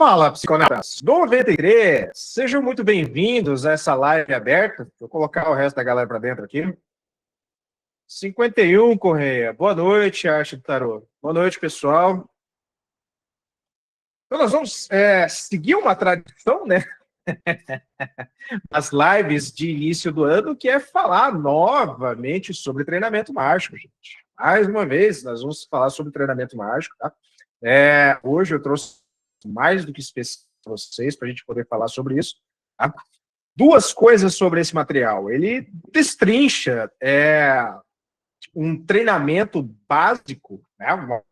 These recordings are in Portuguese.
Fala, psiconautas 93! Sejam muito bem-vindos a essa live aberta. Vou colocar o resto da galera para dentro aqui. 51, Correia. Boa noite, Arte do Tarô. Boa noite, pessoal. Então, nós vamos seguir uma tradição, né? As lives de início do ano, que é falar novamente sobre treinamento mágico, gente. Mais uma vez, nós vamos falar sobre treinamento mágico, tá? Hoje eu trouxe mais do que especial para vocês, para a gente poder falar sobre isso. Tá? Duas coisas sobre esse material. Ele destrincha um treinamento básico, né? Um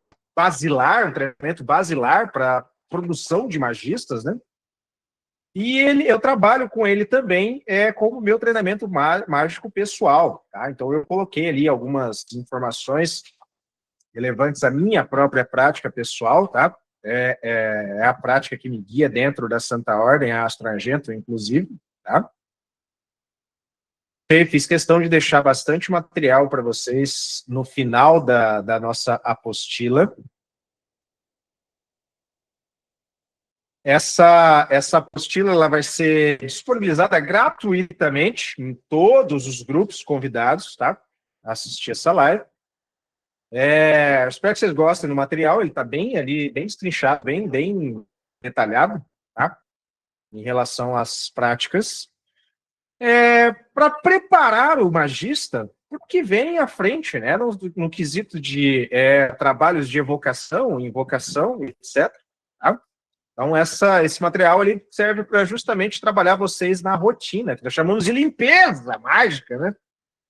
treinamento basilar para produção de magistas, né? E eu trabalho com ele também como meu treinamento mágico pessoal, tá? Então eu coloquei ali algumas informações relevantes à minha própria prática pessoal, tá? É a prática que me guia dentro da Santa Ordem, a Astro Argento, inclusive, tá? Eu fiz questão de deixar bastante material para vocês no final da nossa apostila. Essa apostila ela vai ser disponibilizada gratuitamente em todos os grupos convidados, tá? A assistir essa live. Espero que vocês gostem do material, ele está bem ali, bem destrinchado, bem detalhado, tá? Em relação às práticas. Para preparar o magista para o que vem à frente, né? No quesito de trabalhos de evocação, invocação, etc. Tá? Então, esse material ele serve para justamente trabalhar vocês na rotina, que nós chamamos de limpeza mágica, né?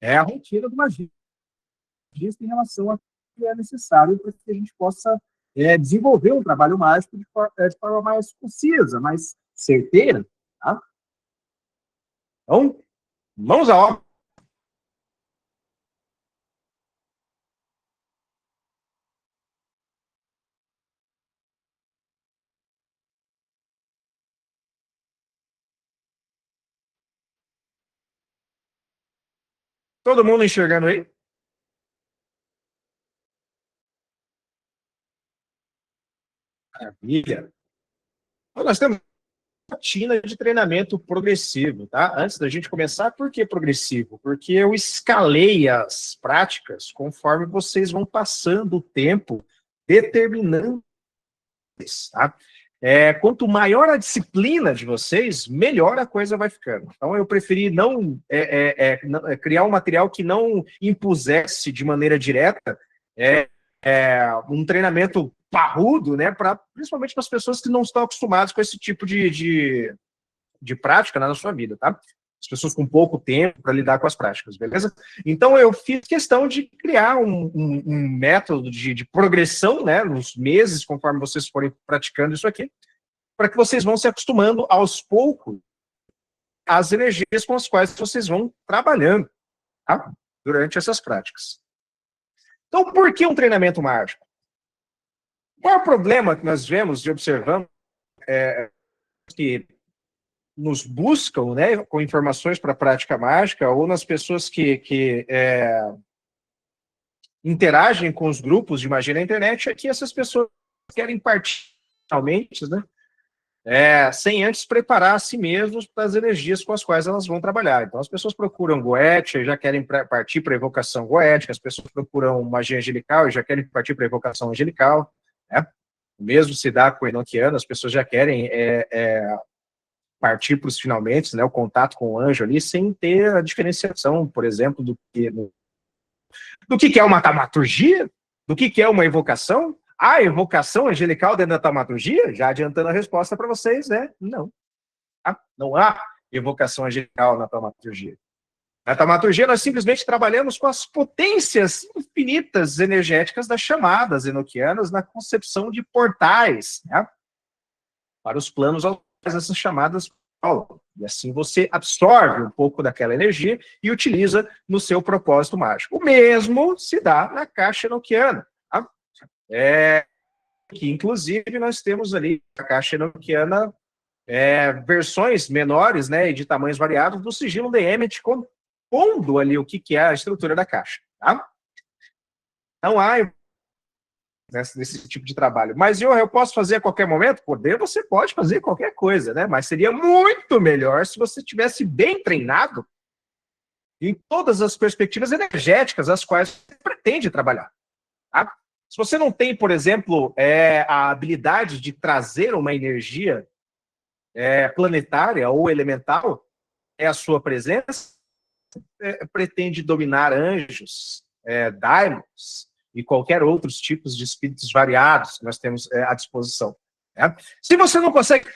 É a rotina do magista em relação a que é necessário para que a gente possa desenvolver um trabalho mágico de forma mais concisa, mais certeira. Tá? Então, mãos à obra. Todo mundo enxergando aí? Maravilha. Então, nós temos rotina de treinamento progressivo, tá? Antes da gente começar, por que progressivo? Porque eu escalei as práticas conforme vocês vão passando o tempo determinando isso, tá? Quanto maior a disciplina de vocês, melhor a coisa vai ficando. Então, eu preferi não criar um material que não impusesse de maneira direta um treinamento parrudo, né, principalmente para as pessoas que não estão acostumadas com esse tipo de prática, né, na sua vida, tá? As pessoas com pouco tempo para lidar com as práticas, beleza? Então, eu fiz questão de criar um método de progressão, né, nos meses, conforme vocês forem praticando isso aqui, para que vocês vão se acostumando aos poucos às energias com as quais vocês vão trabalhando, tá? Durante essas práticas. Então, por que um treinamento mágico? Qual é o problema que nós vemos e observamos que nos buscam, né, com informações para a prática mágica, ou nas pessoas que interagem com os grupos de magia na internet, é que essas pessoas querem partir, realmente, né, sem antes preparar a si mesmos para as energias com as quais elas vão trabalhar. Então, as pessoas procuram goétia, já querem partir para a evocação goética, as pessoas procuram magia angelical e já querem partir para a evocação angelical, né? O mesmo se dá com o enoquiano, as pessoas já querem partir para os finalmente, né, o contato com o anjo ali, sem ter a diferenciação, por exemplo, do que é uma taumaturgia, do que é uma evocação. A evocação angelical dentro da taumaturgia, já adiantando a resposta para vocês, né? Não. Tá? Não há evocação angelical na taumaturgia. Na taumaturgia, nós simplesmente trabalhamos com as potências infinitas energéticas das chamadas enoquianas na concepção de portais, né, para os planos essas chamadas falam. E assim você absorve um pouco daquela energia e utiliza no seu propósito mágico. O mesmo se dá na caixa enoquiana. Tá? Que inclusive nós temos ali a caixa enoquiana versões menores, né, e de tamanhos variados do sigilo de Emmet, compondo ali o que é a estrutura da caixa. Tá? Não há nesse tipo de trabalho. Mas eu posso fazer a qualquer momento? Poder, você pode fazer qualquer coisa, né? Mas seria muito melhor se você tivesse bem treinado em todas as perspectivas energéticas as quais você pretende trabalhar. Tá? Se você não tem, por exemplo, a habilidade de trazer uma energia planetária ou elemental, a sua presença, pretende dominar anjos, daimons e qualquer outros tipos de espíritos variados que nós temos à disposição. Né? Se você não consegue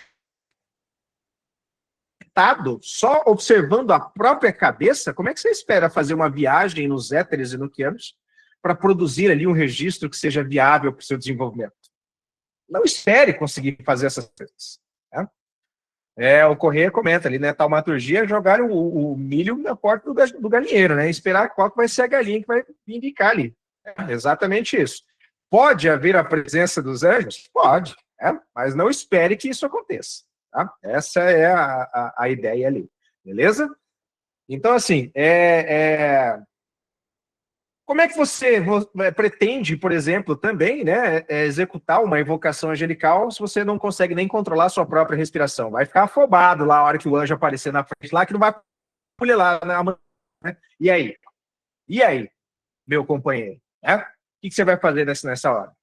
só observando a própria cabeça, como é que você espera fazer uma viagem nos éteres enoquianos para produzir ali um registro que seja viável para o seu desenvolvimento? Não espere conseguir fazer essas coisas. Né? O Corrêa comenta ali, né? Taumaturgia é jogar o milho na porta do galinheiro, né? Esperar qual que vai ser a galinha que vai indicar ali. Exatamente isso. Pode haver a presença dos anjos? Pode, mas não espere que isso aconteça. Tá? Essa é a ideia ali. Beleza? Então, assim, como é que você pretende, por exemplo, também, né, executar uma invocação angelical se você não consegue nem controlar a sua própria respiração? Vai ficar afobado lá a hora que o anjo aparecer na frente lá, que não vai pular lá na mão, né? E aí? E aí, meu companheiro? Né? O que você vai fazer nessa hora?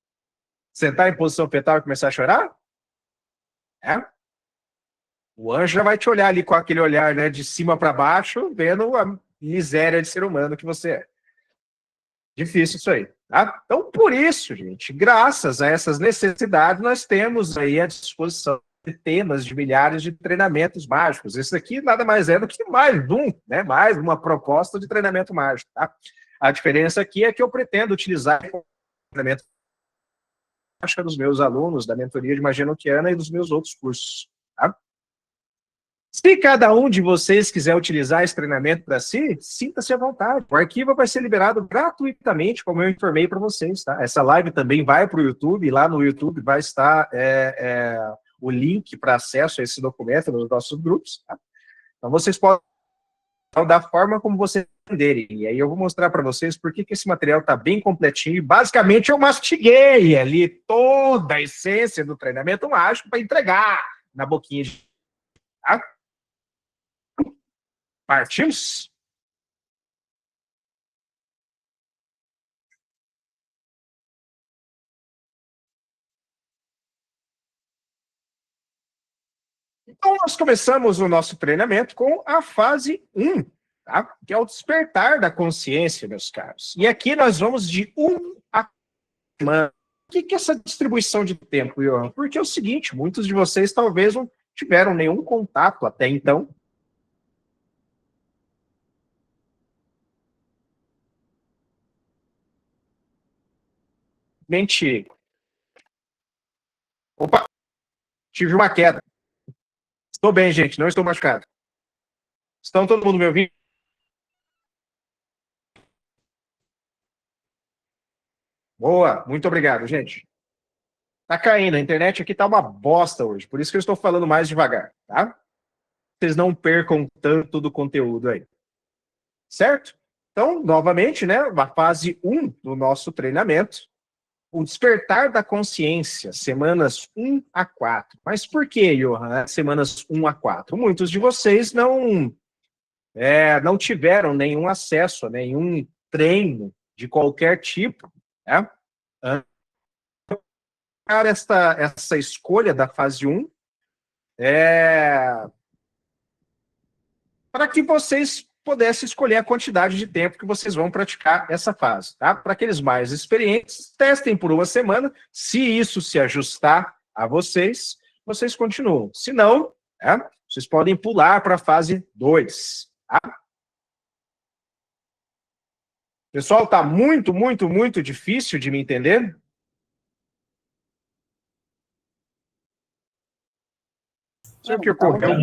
Sentar em posição fetal e começar a chorar? O anjo já vai te olhar ali com aquele olhar, né, de cima para baixo, vendo a miséria de ser humano que você é. Difícil isso aí, tá? Então, por isso, gente, graças a essas necessidades, nós temos aí à disposição centenas de milhares de treinamentos mágicos. Esse aqui nada mais é do que mais uma proposta de treinamento mágico, tá? A diferença aqui é que eu pretendo utilizar o treinamento mágico dos meus alunos, da mentoria de magia enoquiana e dos meus outros cursos, tá? Se cada um de vocês quiser utilizar esse treinamento para si, sinta-se à vontade. O arquivo vai ser liberado gratuitamente, como eu informei para vocês. Tá? Essa live também vai para o YouTube, e lá no YouTube vai estar o link para acesso a esse documento nos nossos grupos. Tá? Então, vocês podem da forma como vocês entenderem. E aí eu vou mostrar para vocês por que esse material está bem completinho. Basicamente, eu mastiguei ali toda a essência do treinamento mágico para entregar na boquinha de... Tá? Partimos? Então, nós começamos o nosso treinamento com a fase 1, tá? Que é o despertar da consciência, meus caros. E aqui nós vamos de 1 a semana. O que é essa distribuição de tempo, Johan? Porque é o seguinte, muitos de vocês talvez não tiveram nenhum contato até então. Mentira. Opa, tive uma queda. Estou bem, gente, não estou machucado. Estão todo mundo me ouvindo? Boa, muito obrigado, gente. Tá caindo, a internet aqui tá uma bosta hoje, por isso que eu estou falando mais devagar, tá? Vocês não percam tanto do conteúdo aí. Certo? Então, novamente, né, a fase 1 do nosso treinamento, o despertar da consciência, semanas 1 a 4. Mas por que, Johan, semanas 1 a 4? Muitos de vocês não tiveram nenhum acesso a nenhum treino de qualquer tipo, né? Essa escolha da fase 1 para que vocês pudessem escolher a quantidade de tempo que vocês vão praticar essa fase. Tá? Para aqueles mais experientes, testem por uma semana. Se isso se ajustar a vocês, vocês continuam. Se não, vocês podem pular para a fase 2. Tá? Pessoal, está muito, muito, muito difícil de me entender? Não sei o que ocorreu.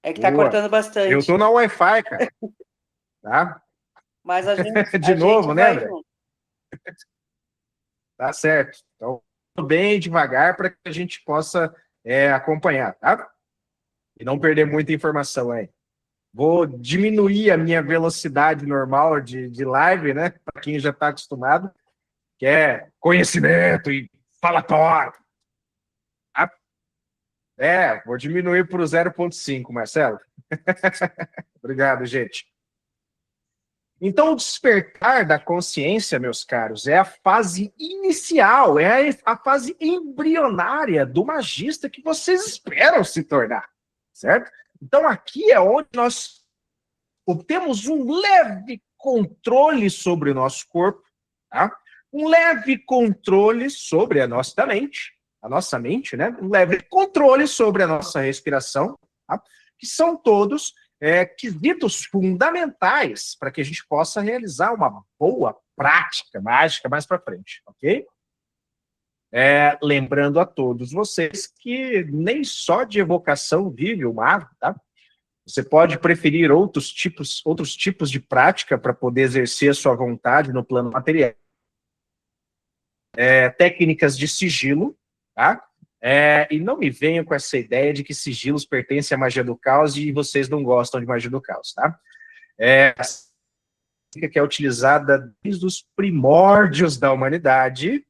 É que tá cortando bastante. Eu tô na Wi-Fi, cara. Tá? Mas a gente. De novo, né, André? Tá certo. Então, bem devagar para que a gente possa acompanhar, tá? E não perder muita informação aí. Vou diminuir a minha velocidade normal de live, né? Para quem já está acostumado, que é conhecimento e falatório. Vou diminuir para o 0,5, Marcelo. Obrigado, gente. Então, o despertar da consciência, meus caros, é a fase inicial, é a fase embrionária do magista que vocês esperam se tornar, certo? Então, aqui é onde nós obtemos um leve controle sobre o nosso corpo, tá? Um leve controle sobre a nossa mente, né? Um leve controle sobre a nossa respiração, tá? Que são todos quesitos fundamentais para que a gente possa realizar uma boa prática mágica mais para frente, ok? Lembrando a todos vocês que nem só de evocação vive o mago, tá? Você pode preferir outros tipos de prática para poder exercer a sua vontade no plano material. Técnicas de sigilo, tá? E não me venham com essa ideia de que sigilos pertencem à magia do caos e vocês não gostam de magia do caos, tá? A técnica que é utilizada desde os primórdios da humanidade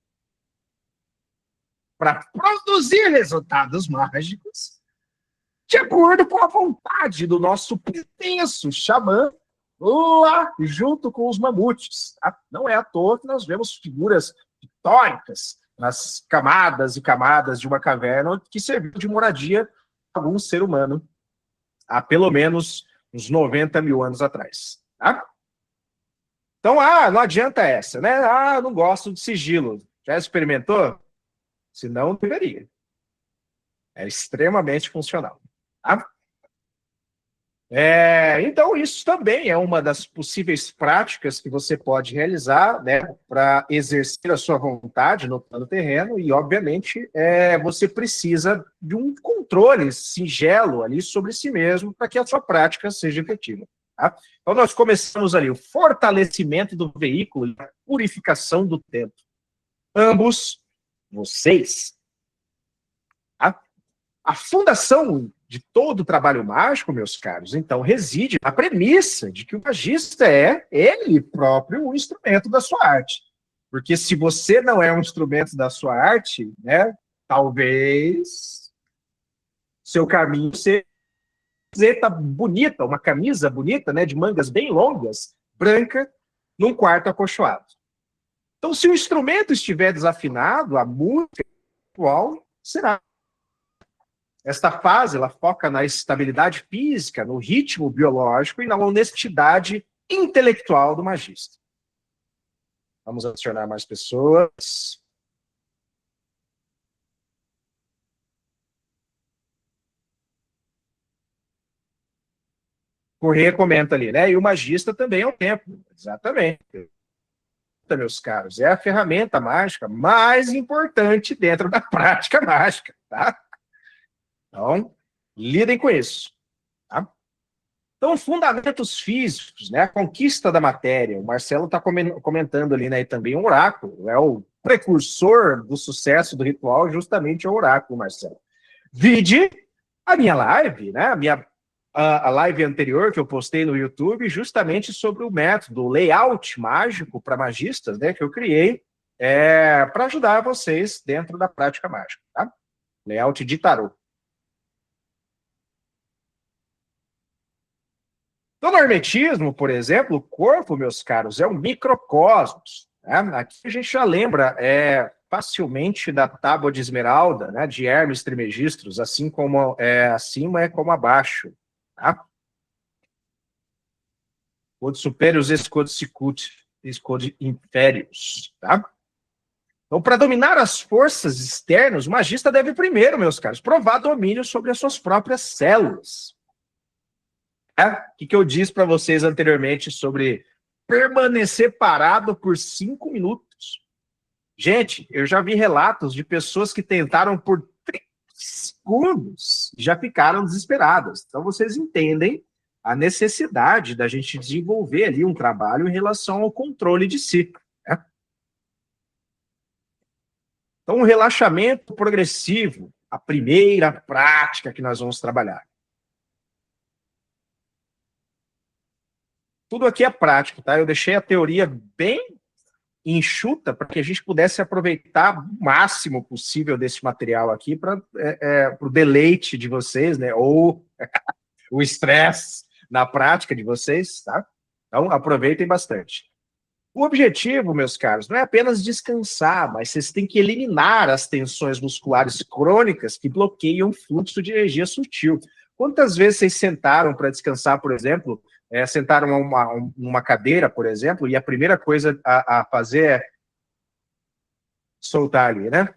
para produzir resultados mágicos de acordo com a vontade do nosso pretenso xamã lá junto com os mamutes. Tá? Não é à toa que nós vemos figuras históricas nas camadas e camadas de uma caverna que serviu de moradia a algum ser humano há pelo menos uns 90 mil anos atrás. Tá? Então, não adianta essa, né? Não gosto de sigilo. Já experimentou? Se não, deveria. É extremamente funcional. Tá? Então, isso também é uma das possíveis práticas que você pode realizar, né, para exercer a sua vontade no plano terreno, e, obviamente, você precisa de um controle singelo ali sobre si mesmo para que a sua prática seja efetiva. Tá? Então, nós começamos ali o fortalecimento do veículo e a purificação do tempo. Ambos, vocês. Tá? A fundação de todo o trabalho mágico, meus caros, então, reside na premissa de que o magista é ele próprio o instrumento da sua arte. Porque se você não é um instrumento da sua arte, né, talvez seu caminho seja bonita, uma camisa bonita, né, de mangas bem longas, branca, num quarto acolchoado. Então, se o instrumento estiver desafinado, a música atual será. Esta fase, ela foca na estabilidade física, no ritmo biológico e na honestidade intelectual do magista. Vamos adicionar mais pessoas. Corrêa comenta ali, né? E o magista também é o tempo. Exatamente. Meus caros, é a ferramenta mágica mais importante dentro da prática mágica, tá? Então, lidem com isso, tá? Então, fundamentos físicos, né? A conquista da matéria. O Marcelo está comentando ali, né? E também o oráculo. É o precursor do sucesso do ritual, justamente o oráculo, Marcelo. Vide a minha live, né? A live anterior que eu postei no YouTube, justamente sobre o método, o layout mágico para magistas, né? Que eu criei para ajudar vocês dentro da prática mágica, tá? Layout de tarô. Então, no hermetismo, por exemplo, o corpo, meus caros, é um microcosmos. Né? Aqui a gente já lembra facilmente da tábua de esmeralda, né, de Hermes Trismegistus, assim como acima é como abaixo. Tá? Code superius, escode sicut, escode inferius. Tá? Então, para dominar as forças externas, o magista deve primeiro, meus caros, provar domínio sobre as suas próprias células. O que eu disse para vocês anteriormente sobre permanecer parado por 5 minutos? Gente, eu já vi relatos de pessoas que tentaram por 30 segundos e já ficaram desesperadas. Então, vocês entendem a necessidade da gente desenvolver ali um trabalho em relação ao controle de si. Né? Então, o relaxamento progressivo, a primeira prática que nós vamos trabalhar. tudo aqui é prático, tá? Eu deixei a teoria bem enxuta para que a gente pudesse aproveitar o máximo possível desse material aqui para o deleite de vocês, né? Ou o estresse na prática de vocês, tá? Então, aproveitem bastante. O objetivo, meus caros, não é apenas descansar, mas vocês têm que eliminar as tensões musculares crônicas que bloqueiam o fluxo de energia sutil. Quantas vezes vocês sentaram para descansar, por exemplo, sentaram uma cadeira, por exemplo, e a primeira coisa a fazer é soltar ali, né?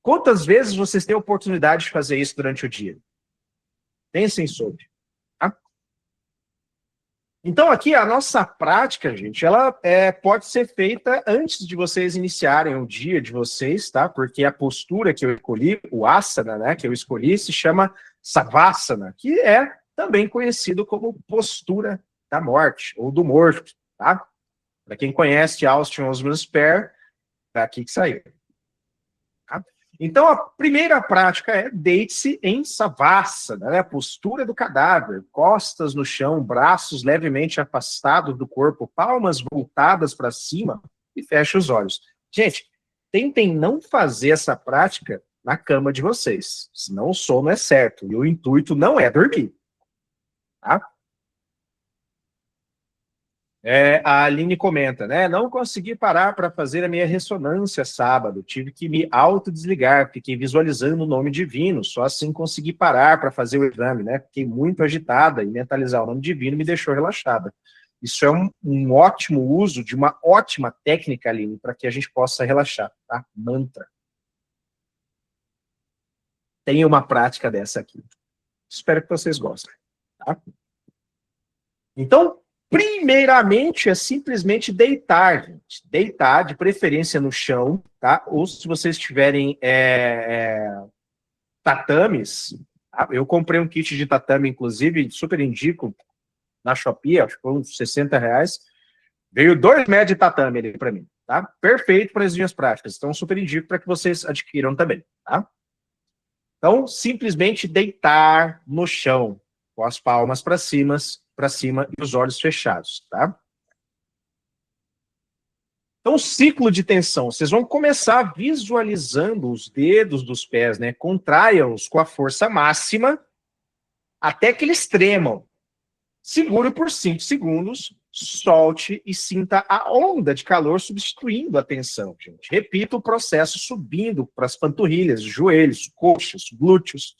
Quantas vezes vocês têm a oportunidade de fazer isso durante o dia? Pensem sobre. Tá? Então, aqui, a nossa prática, gente, ela pode ser feita antes de vocês iniciarem o dia de vocês, tá? Porque a postura que eu escolhi, o asana, né, que eu escolhi, se chama Savasana, que é também conhecido como postura da morte, ou do morto, tá? Para quem conhece Austin Osman Spare, é aqui que saiu. Tá? Então, a primeira prática é deite-se em Savasana, né? A postura do cadáver, costas no chão, braços levemente afastados do corpo, palmas voltadas para cima e feche os olhos. Gente, tentem não fazer essa prática na cama de vocês, senão o sono é certo e o intuito não é dormir. Tá? A Aline comenta, né? Não consegui parar para fazer a minha ressonância sábado. Tive que me autodesligar. Fiquei visualizando o nome divino. Só assim consegui parar para fazer o exame, né? Fiquei muito agitada e mentalizar o nome divino me deixou relaxada. Isso é um ótimo uso de uma ótima técnica, Aline, para que a gente possa relaxar, tá? Mantra. Tem uma prática dessa aqui. Espero que vocês gostem, tá? Então, primeiramente, é simplesmente deitar, gente. Deitar, de preferência no chão, tá? Ou se vocês tiverem tatames, tá? Eu comprei um kit de tatame, inclusive, super indico, na Shopee, acho que foi uns R$ 60. Veio 2 metros de tatame ali para mim, tá? Perfeito para as minhas práticas. Então, super indico para que vocês adquiram também, tá? Então, simplesmente deitar no chão, com as palmas para cima e os olhos fechados, tá? Então, ciclo de tensão, vocês vão começar visualizando os dedos dos pés, né? Contraiam-os com a força máxima até que eles tremam. Segure por 5 segundos, solte e sinta a onda de calor substituindo a tensão, gente. Repita o processo subindo para as panturrilhas, joelhos, coxas, glúteos,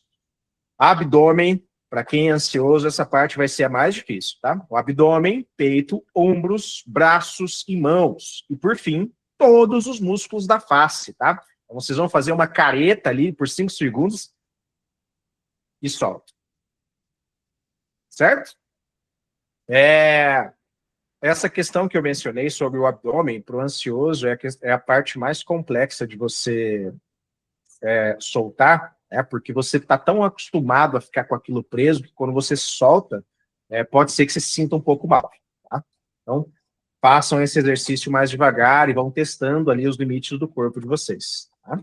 abdômen. Para quem é ansioso, essa parte vai ser a mais difícil, tá? O abdômen, peito, ombros, braços e mãos. E, por fim, todos os músculos da face, tá? Então, vocês vão fazer uma careta ali por 5 segundos e solta. Certo? Essa questão que eu mencionei sobre o abdômen para o ansioso é a parte mais complexa de você soltar, porque você está tão acostumado a ficar com aquilo preso que quando você solta, pode ser que você se sinta um pouco mal. Tá? Então, façam esse exercício mais devagar e vão testando ali os limites do corpo de vocês. Tá?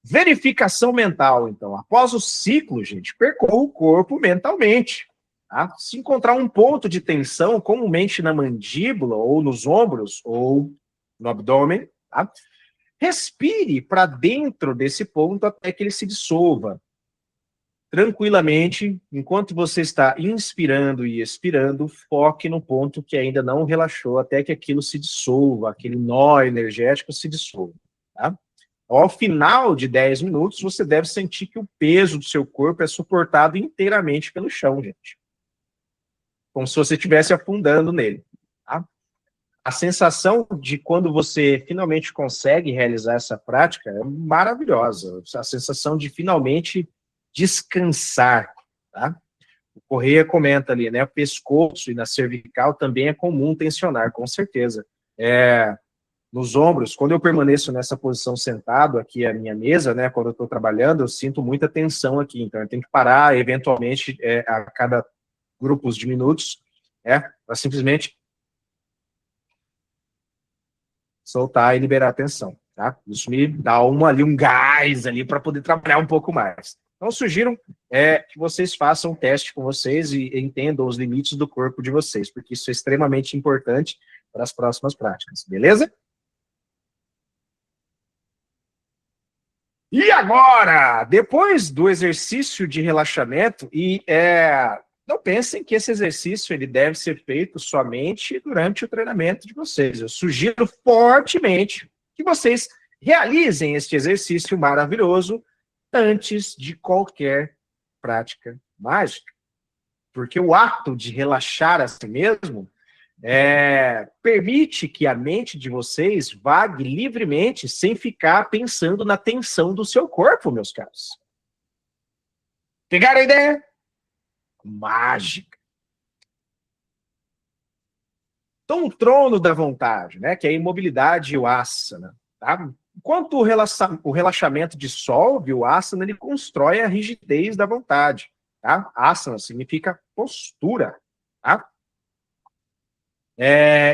Verificação mental, então. Após o ciclo, gente, percorra o corpo mentalmente. Tá? Se encontrar um ponto de tensão, comumente na mandíbula, ou nos ombros, ou no abdômen, tá? Respire para dentro desse ponto até que ele se dissolva. Tranquilamente, enquanto você está inspirando e expirando, foque no ponto que ainda não relaxou, até que aquilo se dissolva, aquele nó energético se dissolva. Tá? Ao final de 10 minutos, você deve sentir que o peso do seu corpo é suportado inteiramente pelo chão, gente. Como se você estivesse afundando nele. Tá? A sensação de quando você finalmente consegue realizar essa prática é maravilhosa. A sensação de finalmente descansar. Tá? O Correia comenta ali, né? O pescoço e na cervical também é comum tensionar, com certeza. Nos ombros, quando eu permaneço nessa posição sentado, aqui é a minha mesa, né? Quando eu estou trabalhando, eu sinto muita tensão aqui. Então, eu tenho que parar, eventualmente, a cada grupos de minutos, para simplesmente soltar e liberar a tensão, tá? Isso me dá um gás ali para poder trabalhar um pouco mais. Então, sugiro que vocês façam um teste com vocês e entendam os limites do corpo de vocês, porque isso é extremamente importante para as próximas práticas, beleza? E agora, depois do exercício de relaxamento, não pensem que esse exercício ele deve ser feito somente durante o treinamento de vocês. Eu sugiro fortemente que vocês realizem este exercício maravilhoso antes de qualquer prática mágica. Porque o ato de relaxar a si mesmo permite que a mente de vocês vague livremente, sem ficar pensando na tensão do seu corpo, meus caros. Pegaram a ideia? Mágica. Então, o trono da vontade, né, que é a imobilidade e o asana, tá? Enquanto o relaxamento dissolve, o asana ele constrói a rigidez da vontade, tá? Asana significa postura, tá?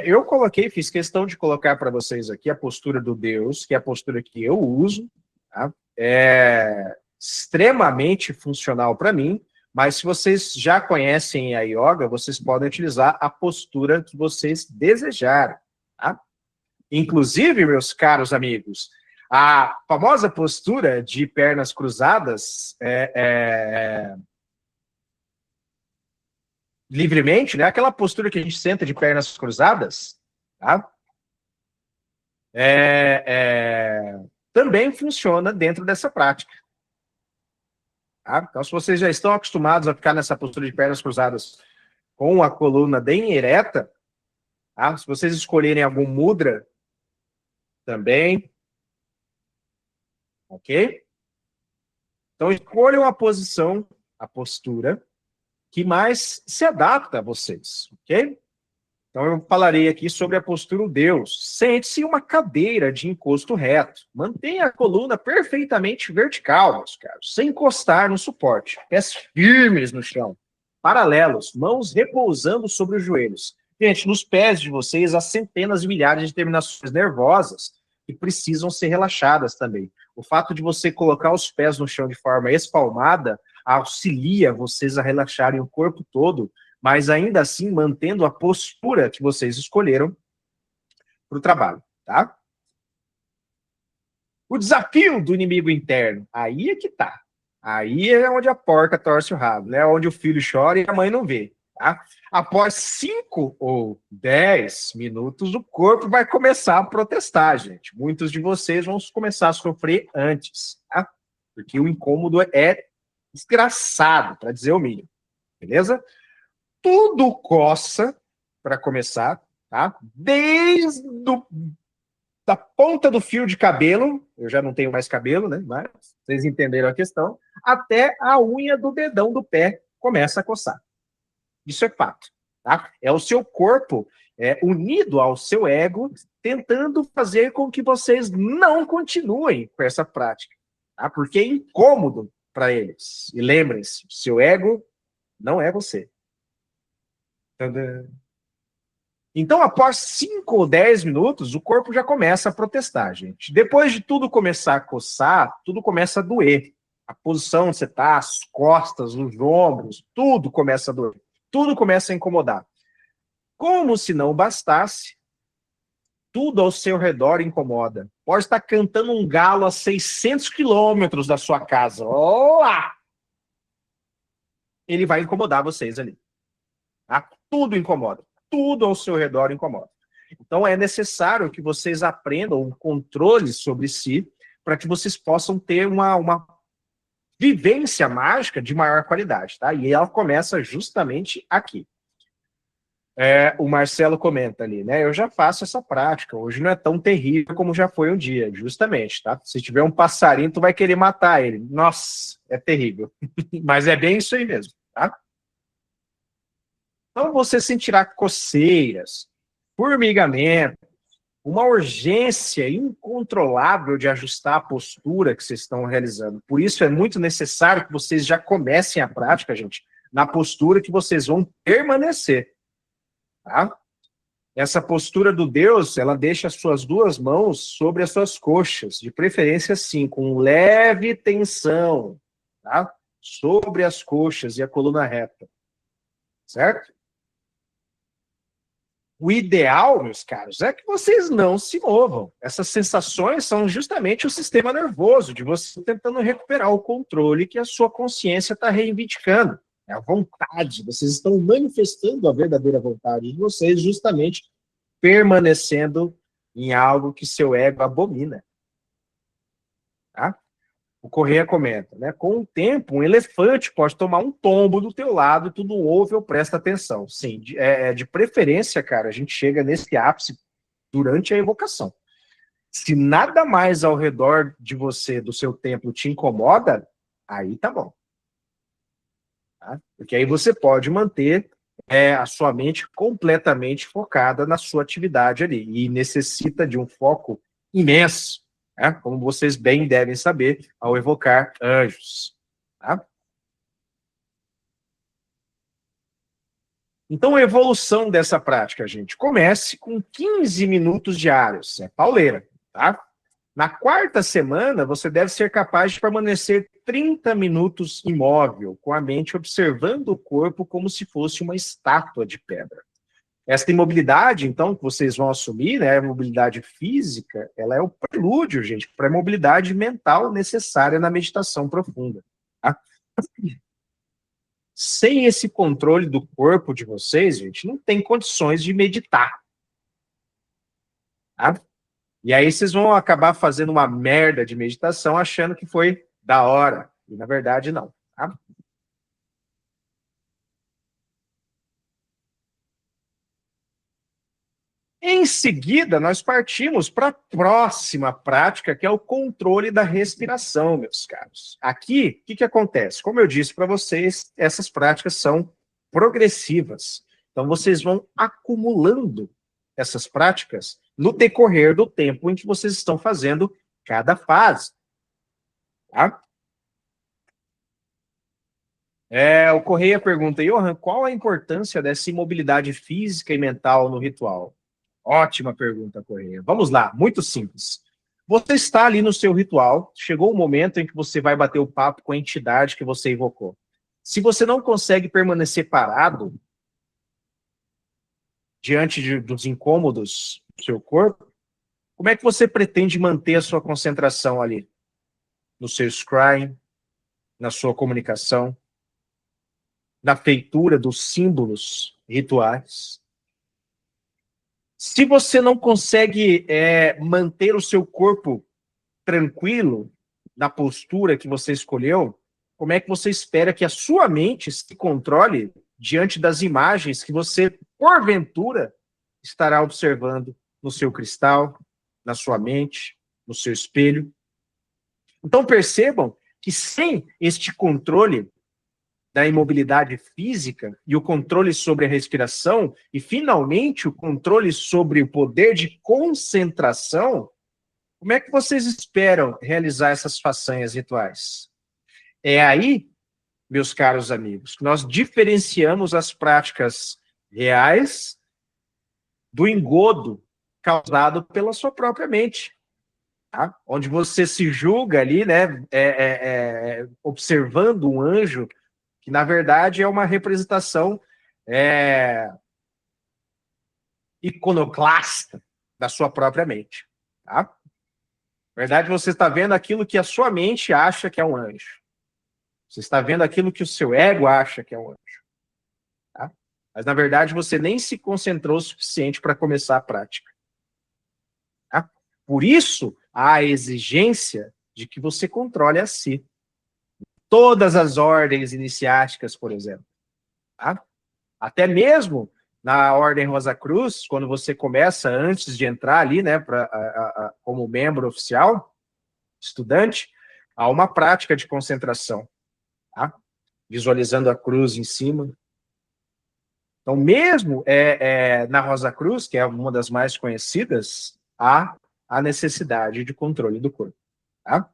Eu fiz questão de colocar para vocês aqui a postura do Deus, que é a postura que eu uso, tá? É extremamente funcional para mim, mas se vocês já conhecem a yoga, vocês podem utilizar a postura que vocês desejarem, tá? Inclusive, meus caros amigos, a famosa postura de pernas cruzadas livremente, né? Aquela postura que a gente senta de pernas cruzadas, tá? Também funciona dentro dessa prática. Tá? Então, se vocês já estão acostumados a ficar nessa postura de pernas cruzadas com a coluna bem ereta, tá? Se vocês escolherem algum mudra, também, ok? Então, escolham a posição, a postura, que mais se adapta a vocês, ok? Então, eu falarei aqui sobre a postura Deus. Sente-se em uma cadeira de encosto reto. Mantenha a coluna perfeitamente vertical, meus caros, sem encostar no suporte. Pés firmes no chão, paralelos, mãos repousando sobre os joelhos. Gente, nos pés de vocês há centenas de milhares de terminações nervosas que precisam ser relaxadas também. O fato de você colocar os pés no chão de forma espalmada auxilia vocês a relaxarem o corpo todo, mas ainda assim mantendo a postura que vocês escolheram para o trabalho, tá? O desafio do inimigo interno, aí é que tá. Aí é onde a porca torce o rabo, né? Onde o filho chora e a mãe não vê, tá? Após 5 ou 10 minutos, o corpo vai começar a protestar, gente. Muitos de vocês vão começar a sofrer antes, tá? Porque o incômodo é desgraçado, para dizer o mínimo, beleza? Tudo coça, para começar, tá? Desde da ponta do fio de cabelo, eu já não tenho mais cabelo, né? Mas vocês entenderam a questão, até a unha do dedão do pé começa a coçar. Isso é fato, tá? É o seu corpo unido ao seu ego, tentando fazer com que vocês não continuem com essa prática, tá? Porque é incômodo para eles. E lembrem-se, seu ego não é você. Então, após 5 ou 10 minutos, o corpo já começa a protestar, gente. Depois de tudo começar a coçar, tudo começa a doer. A posição onde você está, as costas, os ombros, tudo começa a doer. Tudo começa a incomodar. Como se não bastasse, tudo ao seu redor incomoda. Pode estar cantando um galo a 600 quilômetros da sua casa. Olá! Ele vai incomodar vocês ali. Tá? Tudo incomoda. Tudo ao seu redor incomoda. Então, é necessário que vocês aprendam um controle sobre si para que vocês possam ter uma vivência mágica de maior qualidade, tá? E ela começa justamente aqui. O Marcelo comenta ali, né? Eu já faço essa prática. Hoje não é tão terrível como já foi um dia, justamente, tá? Se tiver um passarinho, tu vai querer matar ele. Nossa, é terrível. Mas é bem isso aí mesmo, tá? Então você sentirá coceiras, formigamento, uma urgência incontrolável de ajustar a postura que vocês estão realizando. Por isso é muito necessário que vocês já comecem a prática, gente, na postura que vocês vão permanecer. Tá? Essa postura do Deus, ela deixa as suas duas mãos sobre as suas coxas, de preferência assim, com leve tensão. tá? Sobre as coxas e a coluna reta, certo? O ideal, meus caros, é que vocês não se movam. Essas sensações são justamente o sistema nervoso, de você tentando recuperar o controle que a sua consciência está reivindicando. É a vontade, vocês estão manifestando a verdadeira vontade de vocês, justamente permanecendo em algo que seu ego abomina. Tá? O Correia comenta, né? Com o tempo, um elefante pode tomar um tombo do teu lado e tu não ouve ou presta atenção. Sim, de preferência, cara, a gente chega nesse ápice durante a evocação. Se nada mais ao redor de você, do seu templo, te incomoda, aí tá bom. Tá? Porque aí você pode manter a sua mente completamente focada na sua atividade ali. E necessita de um foco imenso, né? Como vocês bem devem saber, ao evocar anjos. Tá? Então, a evolução dessa prática, gente, comece com 15 minutos diários. É pauleira, tá? Na quarta semana, você deve ser capaz de permanecer 30 minutos imóvel, com a mente observando o corpo como se fosse uma estátua de pedra. Essa imobilidade, então, que vocês vão assumir, né, a mobilidade física, ela é o prelúdio, gente, para a mobilidade mental necessária na meditação profunda. Tá? Sem esse controle do corpo de vocês, gente, não tem condições de meditar. Tá? E aí vocês vão acabar fazendo uma merda de meditação achando que foi da hora. E na verdade, não. Tá? Em seguida, nós partimos para a próxima prática, que é o controle da respiração, meus caros. Aqui, o que acontece? Como eu disse para vocês, essas práticas são progressivas. Então, vocês vão acumulando essas práticas no decorrer do tempo em que vocês estão fazendo cada fase. Tá? O Correia pergunta, Johan, qual a importância dessa imobilidade física e mental no ritual? Ótima pergunta, Correia. Vamos lá, muito simples. Você está ali no seu ritual, chegou o momento em que você vai bater o papo com a entidade que você invocou. Se você não consegue permanecer parado diante dos incômodos do seu corpo, como é que você pretende manter a sua concentração ali? No seu scrying, na sua comunicação, na feitura dos símbolos rituais? Se você não consegue manter o seu corpo tranquilo na postura que você escolheu, como é que você espera que a sua mente se controle diante das imagens que você, porventura, estará observando no seu cristal, na sua mente, no seu espelho? Então percebam que sem este controle da imobilidade física e o controle sobre a respiração e, finalmente, o controle sobre o poder de concentração, como é que vocês esperam realizar essas façanhas rituais? É aí, meus caros amigos, que nós diferenciamos as práticas reais do engodo causado pela sua própria mente. Tá? Onde você se julga ali, né, observando um anjo que, na verdade, é uma representação iconoclasta da sua própria mente. Tá? Na verdade, você está vendo aquilo que a sua mente acha que é um anjo. Você está vendo aquilo que o seu ego acha que é um anjo. Tá? Mas, na verdade, você nem se concentrou o suficiente para começar a prática. Tá? Por isso, há a exigência de que você controle a si. Todas as ordens iniciáticas, por exemplo. Tá? Até mesmo na Ordem Rosa Cruz, quando você começa, antes de entrar ali, né, como membro oficial, estudante, há uma prática de concentração, tá? Visualizando a cruz em cima. Então, mesmo na Rosa Cruz, que é uma das mais conhecidas, há a necessidade de controle do corpo. Tá?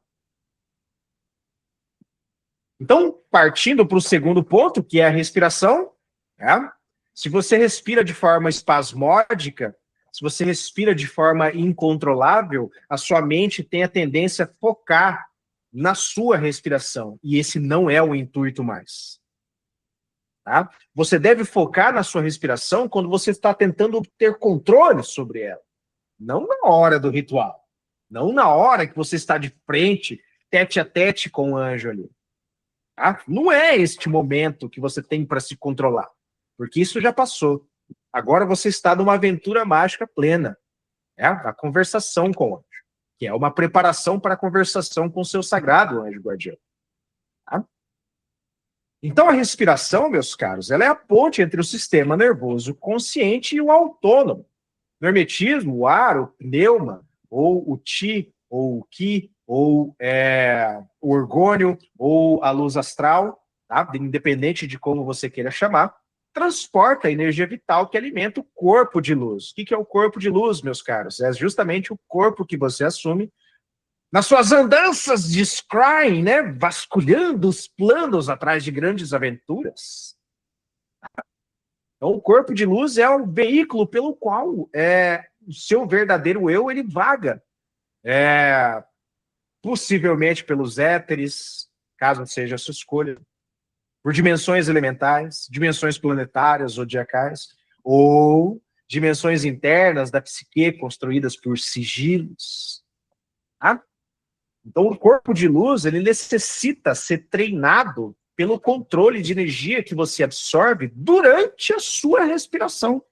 Então, partindo para o segundo ponto, que é a respiração, tá? Se você respira de forma espasmódica, se você respira de forma incontrolável, a sua mente tem a tendência a focar na sua respiração, e esse não é o intuito mais. Tá? Você deve focar na sua respiração quando você está tentando ter controle sobre ela, não na hora do ritual, não na hora que você está de frente, tete a tete com o anjo ali. Tá? Não é este momento que você tem para se controlar, porque isso já passou. Agora você está numa aventura mágica plena, a conversação com o anjo, que é uma preparação para a conversação com o seu sagrado anjo guardião. Tá? Então, a respiração, meus caros, ela é a ponte entre o sistema nervoso consciente e o autônomo. No hermetismo, o ar, o pneuma, ou o ti, ou o ki, ou o orgônio, ou a luz astral, tá? Independente de como você queira chamar, transporta a energia vital que alimenta o corpo de luz. O que é o corpo de luz, meus caros? É justamente o corpo que você assume nas suas andanças de scrying, né? Vasculhando os planos atrás de grandes aventuras. Então, o corpo de luz é o veículo pelo qual o seu verdadeiro eu, ele vaga. Possivelmente pelos éteres, caso seja a sua escolha, por dimensões elementais, dimensões planetárias, zodiacais, ou dimensões internas da psique construídas por sigilos. Tá? Então, o corpo de luz, ele necessita ser treinado pelo controle de energia que você absorve durante a sua respiração.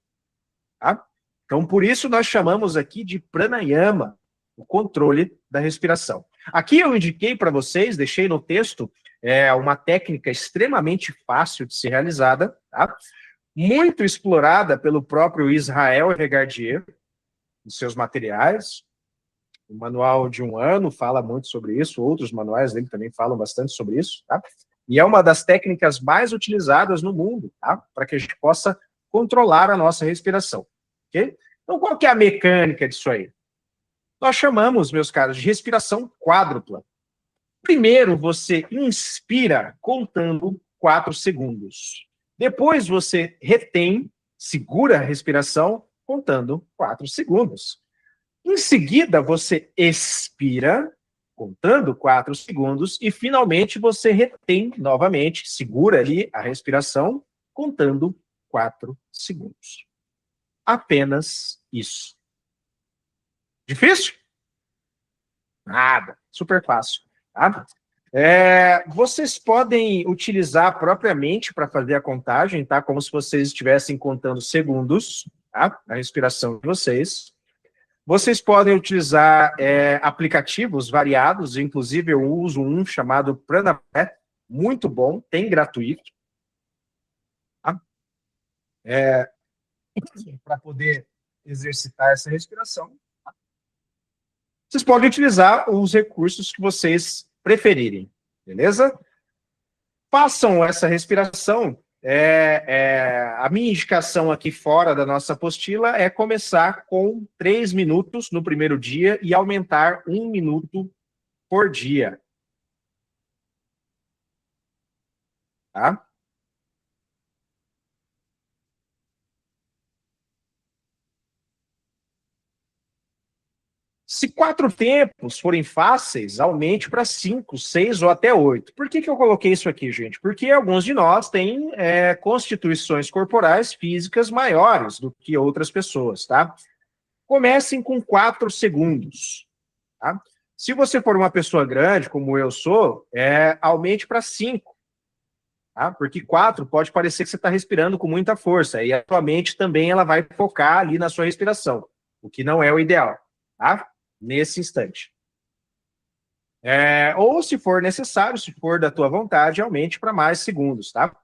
Tá? Então, por isso nós chamamos aqui de pranayama, o controle da respiração. Aqui eu indiquei para vocês, deixei no texto, uma técnica extremamente fácil de ser realizada, tá? Muito explorada pelo próprio Israel Regardie, em seus materiais. O manual de 1 ano fala muito sobre isso, outros manuais dele também falam bastante sobre isso, tá? E é uma das técnicas mais utilizadas no mundo, tá? Para que a gente possa controlar a nossa respiração, ok? Então, qual que é a mecânica disso aí? Nós chamamos, meus caros, de respiração quádrupla. Primeiro, você inspira contando 4 segundos. Depois, você retém, segura a respiração, contando 4 segundos. Em seguida, você expira, contando 4 segundos, e finalmente você retém novamente, segura ali a respiração, contando 4 segundos. Apenas isso. Difícil? Nada. Super fácil. Tá? Vocês podem utilizar propriamente para fazer a contagem, tá? Como se vocês estivessem contando segundos, tá? A respiração de vocês. Vocês podem utilizar aplicativos variados, inclusive eu uso um chamado Pranapé, muito bom, tem gratuito. Tá? Para poder exercitar essa respiração. Vocês podem utilizar os recursos que vocês preferirem, beleza? Façam essa respiração. A minha indicação aqui fora da nossa apostila é começar com 3 minutos no primeiro dia e aumentar 1 minuto por dia. Tá? Se 4 tempos forem fáceis, aumente para 5, 6 ou até 8. Por que eu coloquei isso aqui, gente? Porque alguns de nós têm constituições corporais físicas maiores do que outras pessoas, tá? Comecem com 4 segundos, tá? Se você for uma pessoa grande, como eu sou, aumente para 5. Tá? Porque 4 pode parecer que você está respirando com muita força, e a sua mente também ela vai focar ali na sua respiração, o que não é o ideal, tá? Nesse instante. Ou, se for necessário, se for da tua vontade, aumente para mais segundos, tá?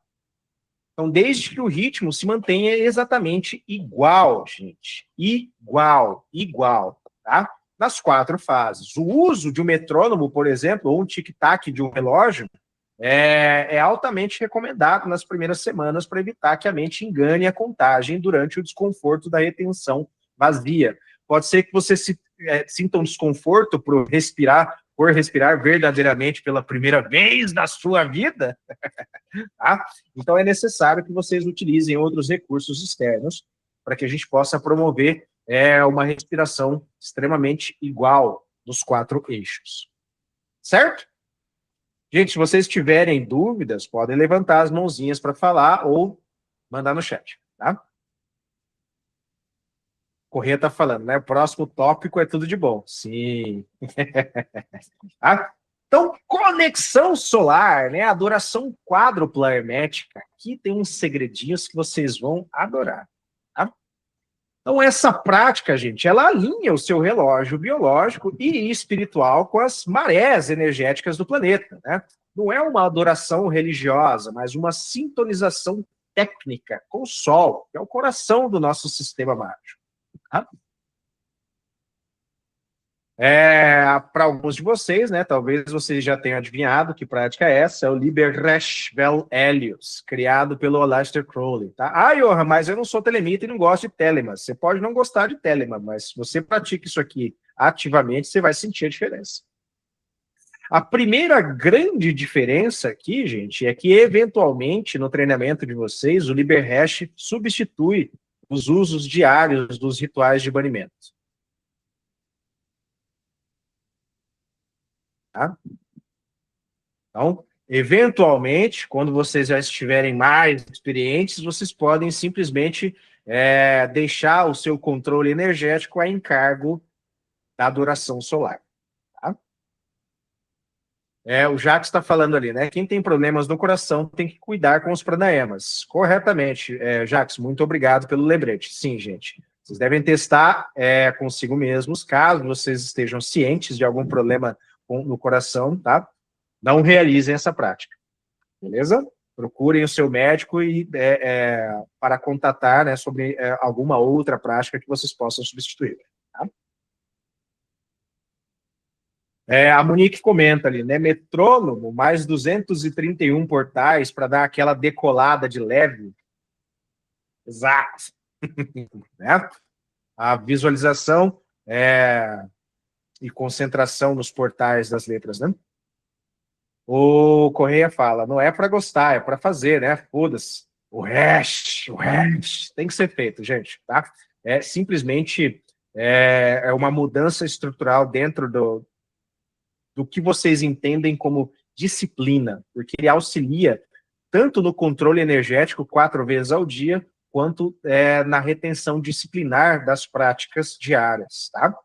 Então, desde que o ritmo se mantenha exatamente igual, gente. Igual, tá? Nas 4 fases. O uso de um metrônomo, por exemplo, ou um tic-tac de um relógio, é altamente recomendado nas primeiras semanas para evitar que a mente engane a contagem durante o desconforto da retenção vazia. Pode ser que você sinta um desconforto por respirar verdadeiramente pela primeira vez na sua vida. Tá? Então é necessário que vocês utilizem outros recursos externos para que a gente possa promover uma respiração extremamente igual dos 4 eixos. Certo? Gente, se vocês tiverem dúvidas, podem levantar as mãozinhas para falar ou mandar no chat, tá? Corrêa tá falando, né? O próximo tópico é tudo de bom. Sim. Tá? Então, conexão solar, né? Adoração quádrupla hermética. Aqui tem uns segredinhos que vocês vão adorar. Tá? Então, essa prática, gente, ela alinha o seu relógio biológico e espiritual com as marés energéticas do planeta, né? Não é uma adoração religiosa, mas uma sintonização técnica com o Sol, que é o coração do nosso sistema mágico. Tá? Para alguns de vocês, né, talvez vocês já tenham adivinhado que prática é essa, é o Liber Resh Vel Helios, criado pelo Aleister Crowley, tá? Ah, Johan, mas eu não sou telemita e não gosto de telema. Você pode não gostar de telema, mas se você pratica isso aqui ativamente, você vai sentir a diferença. A primeira grande diferença aqui, gente, é que eventualmente no treinamento de vocês, o Liber Resh substitui os usos diários dos rituais de banimento. Tá? Então, eventualmente, quando vocês já estiverem mais experientes, vocês podem simplesmente deixar o seu controle energético a encargo da adoração solar. Tá? O Jacques está falando ali, né? Quem tem problemas no coração tem que cuidar com os pranayamas. Corretamente, Jacques, muito obrigado pelo lembrete. Sim, gente. Vocês devem testar consigo mesmos, caso vocês estejam cientes de algum problema no coração, tá? Não realizem essa prática, beleza? Procurem o seu médico para contatar, né, sobre alguma outra prática que vocês possam substituir. Tá? A Monique comenta ali, né? Metrônomo, mais 231 portais para dar aquela decolada de leve. Exato. Né? A visualização e concentração nos portais das letras, né? O Correia fala, não é para gostar, é para fazer, né? Foda-se. O hash tem que ser feito, gente, tá? Simplesmente uma mudança estrutural dentro do que vocês entendem como disciplina, porque ele auxilia tanto no controle energético 4 vezes ao dia, quanto na retenção disciplinar das práticas diárias, tá?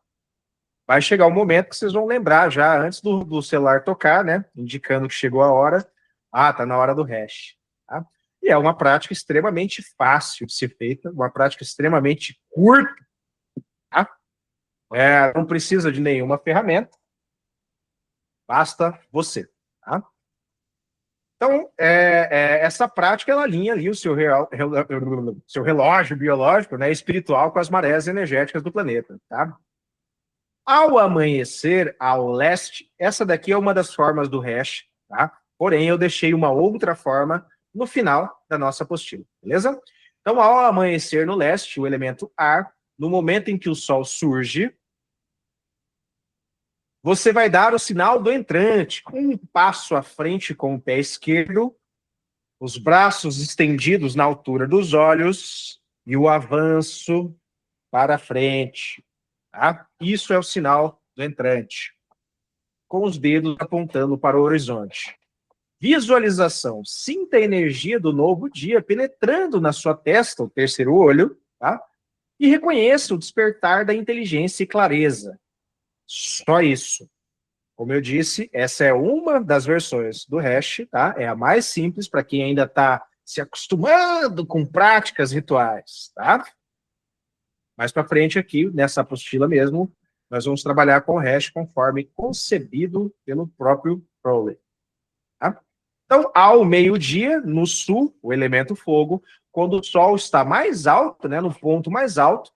Vai chegar um momento que vocês vão lembrar já antes do celular tocar, né? Indicando que chegou a hora. Ah, tá na hora do hash. Tá? E é uma prática extremamente fácil de ser feita, uma prática extremamente curta. Tá? Não precisa de nenhuma ferramenta. Basta você. Tá? Então, essa prática, ela alinha ali o seu relógio biológico, né, espiritual com as marés energéticas do planeta. Tá? Ao amanhecer, ao leste, essa daqui é uma das formas do hash, tá? Porém, eu deixei uma outra forma no final da nossa apostila, beleza? Então, ao amanhecer no leste, o elemento ar, no momento em que o sol surge, você vai dar o sinal do entrante, com um passo à frente com o pé esquerdo, os braços estendidos na altura dos olhos e o avanço para frente. Tá? Isso é o sinal do entrante, com os dedos apontando para o horizonte. Visualização. Sinta a energia do novo dia penetrando na sua testa, o terceiro olho, tá? E reconheça o despertar da inteligência e clareza. Só isso. Como eu disse, essa é uma das versões do hash, tá? É a mais simples para quem ainda está se acostumando com práticas rituais, tá? Mais para frente aqui, nessa apostila mesmo, nós vamos trabalhar com o hash conforme concebido pelo próprio Crowley. Tá? Então, ao meio-dia, no sul, o elemento fogo, quando o sol está mais alto, né, no ponto mais alto,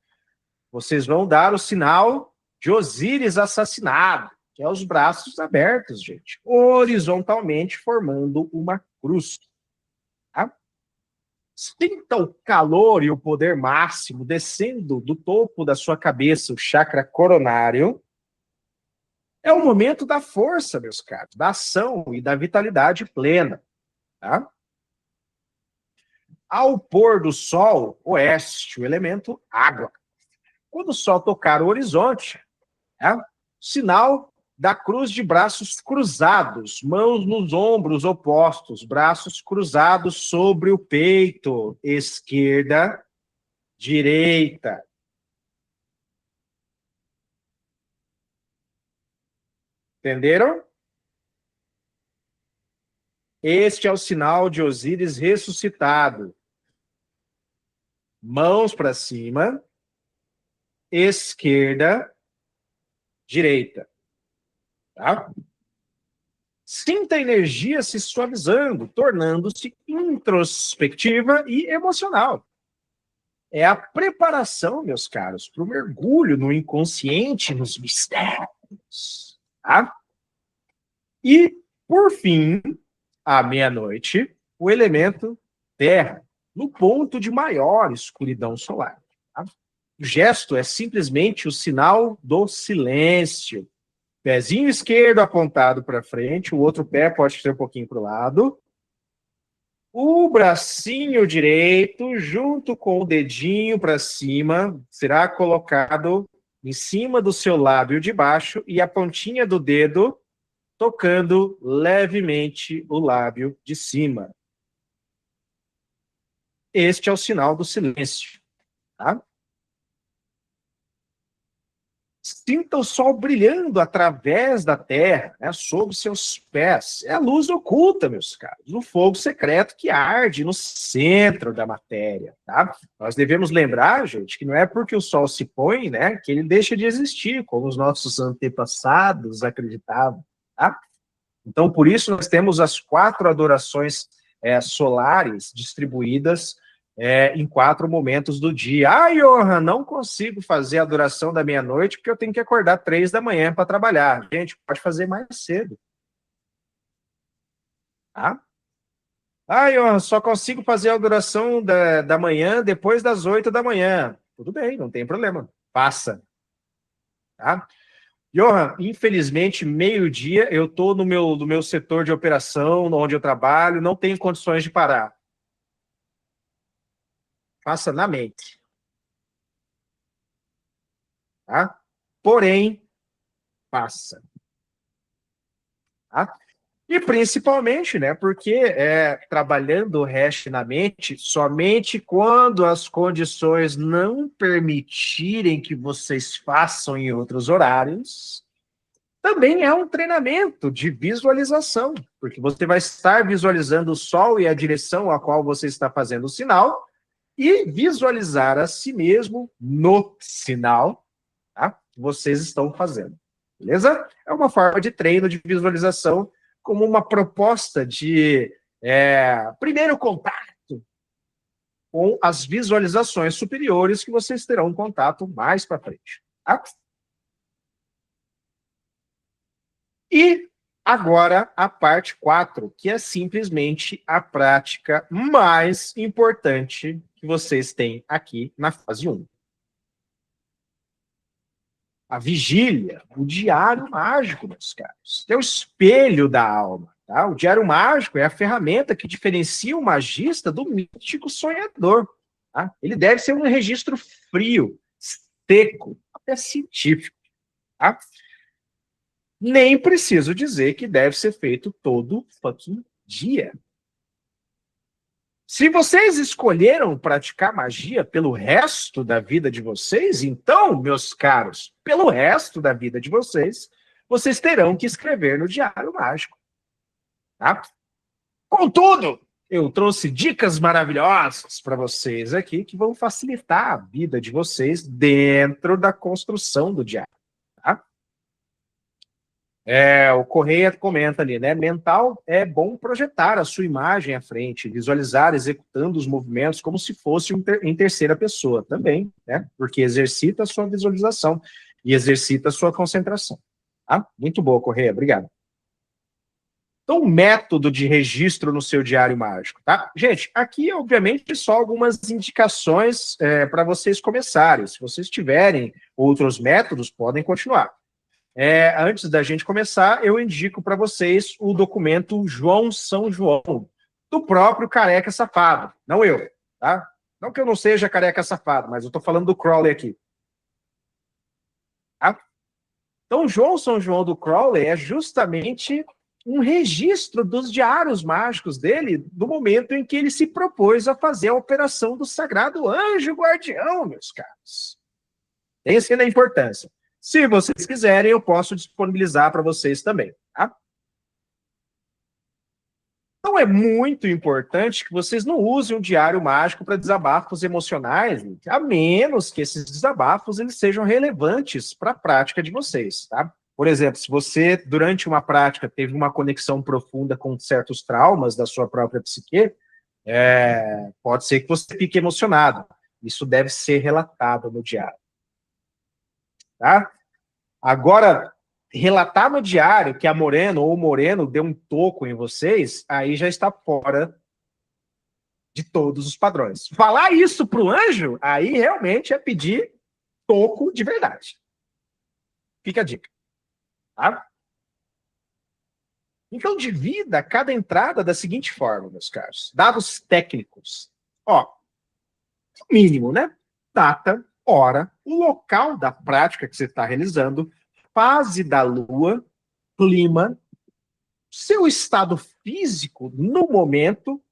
vocês vão dar o sinal de Osíris assassinado, que é os braços abertos, gente, horizontalmente formando uma cruz. Tá? Sinta o calor e o poder máximo descendo do topo da sua cabeça, o chakra coronário. É o momento da força, meus caros, da ação e da vitalidade plena. Tá? Ao pôr do sol, oeste, o elemento água. Quando o sol tocar o horizonte, sinal da cruz de braços cruzados, mãos nos ombros opostos, braços cruzados sobre o peito, esquerda, direita. Entenderam? Este é o sinal de Osíris ressuscitado. Mãos para cima, esquerda, direita. Tá? Sinta a energia se suavizando, tornando-se introspectiva e emocional. É a preparação, meus caros, para o mergulho no inconsciente, nos mistérios. Tá? E, por fim, à meia-noite, o elemento terra, no ponto de maior escuridão solar. Tá? O gesto é simplesmente o sinal do silêncio. Pezinho esquerdo apontado para frente, o outro pé pode ser um pouquinho para o lado. O bracinho direito, junto com o dedinho para cima, será colocado em cima do seu lábio de baixo e a pontinha do dedo tocando levemente o lábio de cima. Este é o sinal do silêncio. Tá? Sinta o sol brilhando através da terra, né, sob seus pés. É a luz oculta, meus caros, o fogo secreto que arde no centro da matéria. Tá? Nós devemos lembrar, gente, que não é porque o sol se põe, né, que ele deixa de existir, como os nossos antepassados acreditavam. Tá? Então, por isso, nós temos as 4 adorações solares distribuídas em 4 momentos do dia. Ah, Johan, não consigo fazer a adoração da meia-noite porque eu tenho que acordar 3 da manhã para trabalhar. Gente, pode fazer mais cedo. Tá? Ah, Johan, só consigo fazer a adoração da manhã depois das 8 da manhã. Tudo bem, não tem problema. Faça. Tá? Johan, infelizmente, meio-dia, eu estou no meu setor de operação, onde eu trabalho, não tenho condições de parar. Faça na mente. Tá? Porém, faça. Tá? E principalmente, né, porque trabalhando o hash na mente, somente quando as condições não permitirem que vocês façam em outros horários, também é um treinamento de visualização, porque você vai estar visualizando o sol e a direção a qual você está fazendo o sinal, e visualizar a si mesmo no sinal, tá, que vocês estão fazendo. Beleza? É uma forma de treino de visualização, como uma proposta de primeiro contato com as visualizações superiores que vocês terão contato mais para frente. Tá? E agora a parte 4, que é simplesmente a prática mais importante que vocês têm aqui na fase 1. A vigília, o diário mágico, meus caros. É o espelho da alma. Tá? O diário mágico é a ferramenta que diferencia o magista do místico sonhador. Tá? Ele deve ser um registro frio, seco, até científico. Tá? Nem preciso dizer que deve ser feito todo fucking dia. Se vocês escolheram praticar magia pelo resto da vida de vocês, então, meus caros, pelo resto da vida de vocês, vocês terão que escrever no diário mágico. Tá? Contudo, eu trouxe dicas maravilhosas para vocês aqui que vão facilitar a vida de vocês dentro da construção do diário. Tá? O Correia comenta ali, né? Mental é bom projetar a sua imagem à frente, visualizar executando os movimentos como se fosse em terceira pessoa também, né? Porque exercita a sua visualização e exercita a sua concentração. Tá? Muito boa, Correia, obrigado. Então, método de registro no seu diário mágico, tá? Gente, aqui, obviamente, só algumas indicações para vocês começarem. Se vocês tiverem outros métodos, podem continuar. Antes da gente começar, eu indico para vocês o documento João São João, do próprio Careca Safado, não eu, tá? Não que eu não seja Careca Safado, mas eu estou falando do Crowley aqui. Tá? Então, João São João do Crowley é justamente um registro dos diários mágicos dele, do momento em que ele se propôs a fazer a operação do Sagrado Anjo Guardião, meus caros. Essa é a importância. Se vocês quiserem, eu posso disponibilizar para vocês também, tá? Então é muito importante que vocês não usem um diário mágico para desabafos emocionais, a menos que esses desabafos eles sejam relevantes para a prática de vocês, tá? Por exemplo, se você, durante uma prática, teve uma conexão profunda com certos traumas da sua própria psique, pode ser que você fique emocionado. Isso deve ser relatado no diário. Tá? Agora, relatar no diário que a Moreno ou o Moreno deu um toco em vocês, aí já está fora de todos os padrões. Falar isso para o anjo, aí realmente é pedir toco de verdade. Fica a dica. Tá? Então, divida cada entrada da seguinte forma, meus caros. Dados técnicos. Ó, mínimo, né? Data, hora, o local da prática que você está realizando, fase da lua, clima, seu estado físico no momento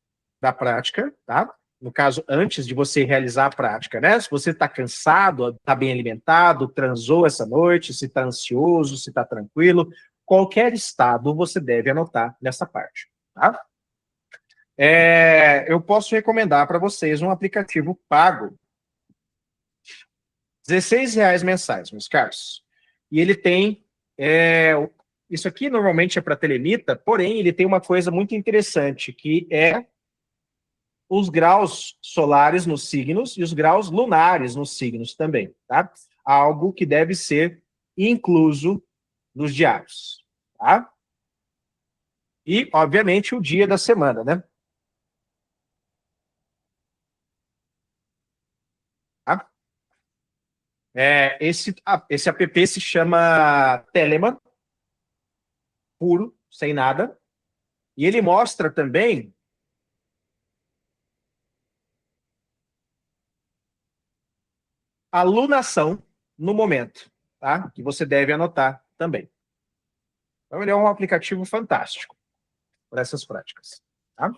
da prática, tá? No caso, antes de você realizar a prática, né? Se você está cansado, está bem alimentado, transou essa noite, se está ansioso, se está tranquilo, qualquer estado você deve anotar nessa parte, tá? Eu posso recomendar para vocês um aplicativo pago. R$16 mensais, meus caros. E ele tem... isso aqui normalmente é para telemita, porém ele tem uma coisa muito interessante, que é os graus solares nos signos e os graus lunares nos signos também, tá? Algo que deve ser incluso nos diários, tá? E, obviamente, o dia da semana, né? Tá? Esse app se chama Telemann, puro, sem nada, e ele mostra também a lunação no momento, tá? Que você deve anotar também. Então, ele é um aplicativo fantástico para essas práticas, tá?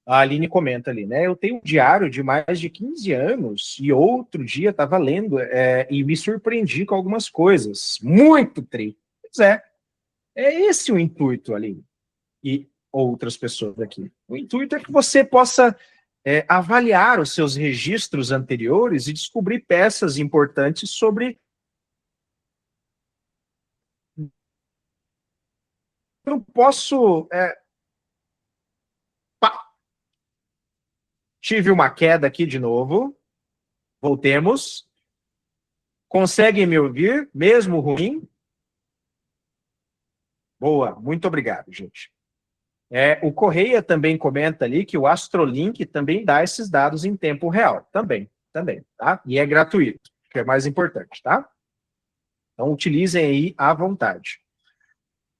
A Aline comenta ali, né? Eu tenho um diário de mais de 15 anos e outro dia estava lendo e me surpreendi com algumas coisas. Muito tri. Pois é esse o intuito, Aline. E outras pessoas aqui. O intuito é que você possa avaliar os seus registros anteriores e descobrir peças importantes sobre... Eu não posso... Tive uma queda aqui de novo. Voltemos. Conseguem me ouvir, mesmo ruim? Boa, muito obrigado, gente. O Correia também comenta ali que o Astrolink também dá esses dados em tempo real. Também, tá? E é gratuito, que é mais importante, tá? Então, utilizem aí à vontade.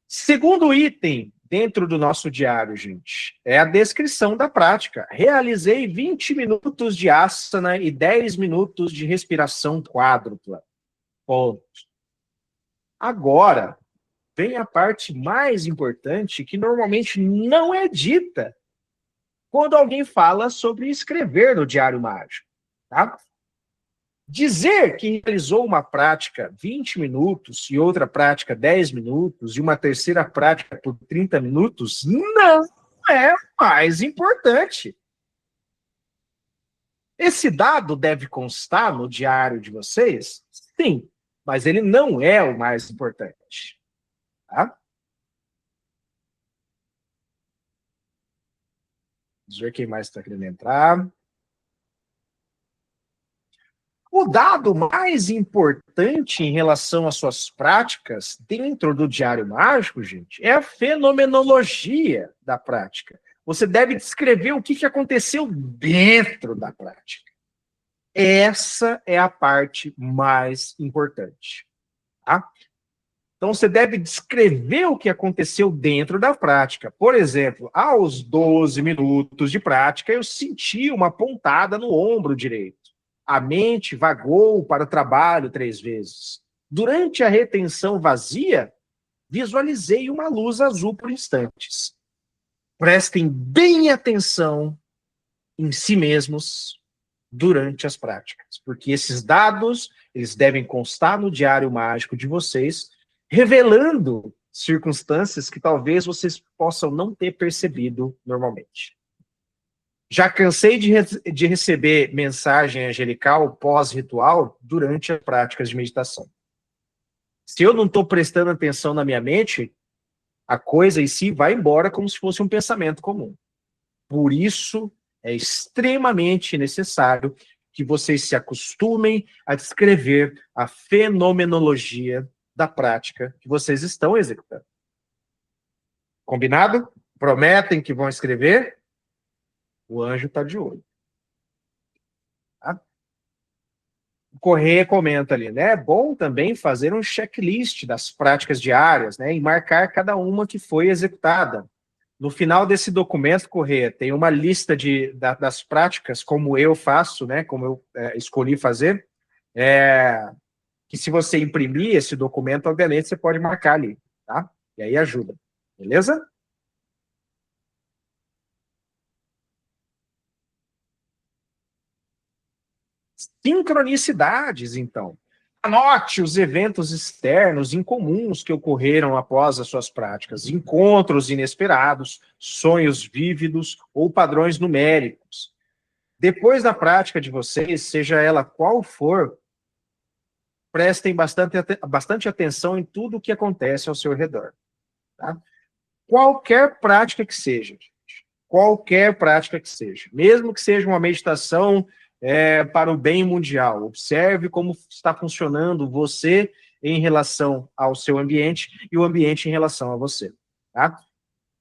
Segundo item dentro do nosso diário, gente, é a descrição da prática. Realizei 20 minutos de asana e 10 minutos de respiração quádrupla. Ponto. Agora, vem a parte mais importante, que normalmente não é dita quando alguém fala sobre escrever no diário mágico, tá? Dizer que realizou uma prática 20 minutos e outra prática 10 minutos e uma terceira prática por 30 minutos não é mais importante. Esse dado deve constar no diário de vocês? Sim, mas ele não é o mais importante. Tá? Vamos ver quem mais está querendo entrar. O dado mais importante em relação às suas práticas dentro do diário mágico, gente, é a fenomenologia da prática. Você deve descrever o que aconteceu dentro da prática. Essa é a parte mais importante. Tá? Então, você deve descrever o que aconteceu dentro da prática. Por exemplo, aos 12 minutos de prática, eu senti uma pontada no ombro direito. A mente vagou para o trabalho 3 vezes. Durante a retenção vazia, visualizei uma luz azul por instantes. Prestem bem atenção em si mesmos durante as práticas, porque esses dados, eles devem constar no diário mágico de vocês, revelando circunstâncias que talvez vocês possam não ter percebido normalmente. Já cansei de receber mensagem angelical pós-ritual durante as práticas de meditação. Se eu não estou prestando atenção na minha mente, a coisa em si vai embora como se fosse um pensamento comum. Por isso, é extremamente necessário que vocês se acostumem a descrever a fenomenologia da prática que vocês estão executando. Combinado? Prometem que vão escrever? O anjo está de olho. Tá? O Correia comenta ali, né? É bom também fazer um checklist das práticas diárias, né? E marcar cada uma que foi executada. No final desse documento, Correia, tem uma lista das práticas, como eu faço, né? Como eu escolhi fazer. Que se você imprimir esse documento, obviamente, você pode marcar ali, tá? E aí ajuda. Beleza? Sincronicidades, então. Anote os eventos externos incomuns que ocorreram após as suas práticas, encontros inesperados, sonhos vívidos ou padrões numéricos. Depois da prática de vocês, seja ela qual for, prestem bastante atenção em tudo o que acontece ao seu redor. Tá? Qualquer prática que seja, qualquer prática que seja, mesmo que seja uma meditação para o bem mundial. Observe como está funcionando você em relação ao seu ambiente e o ambiente em relação a você. Tá?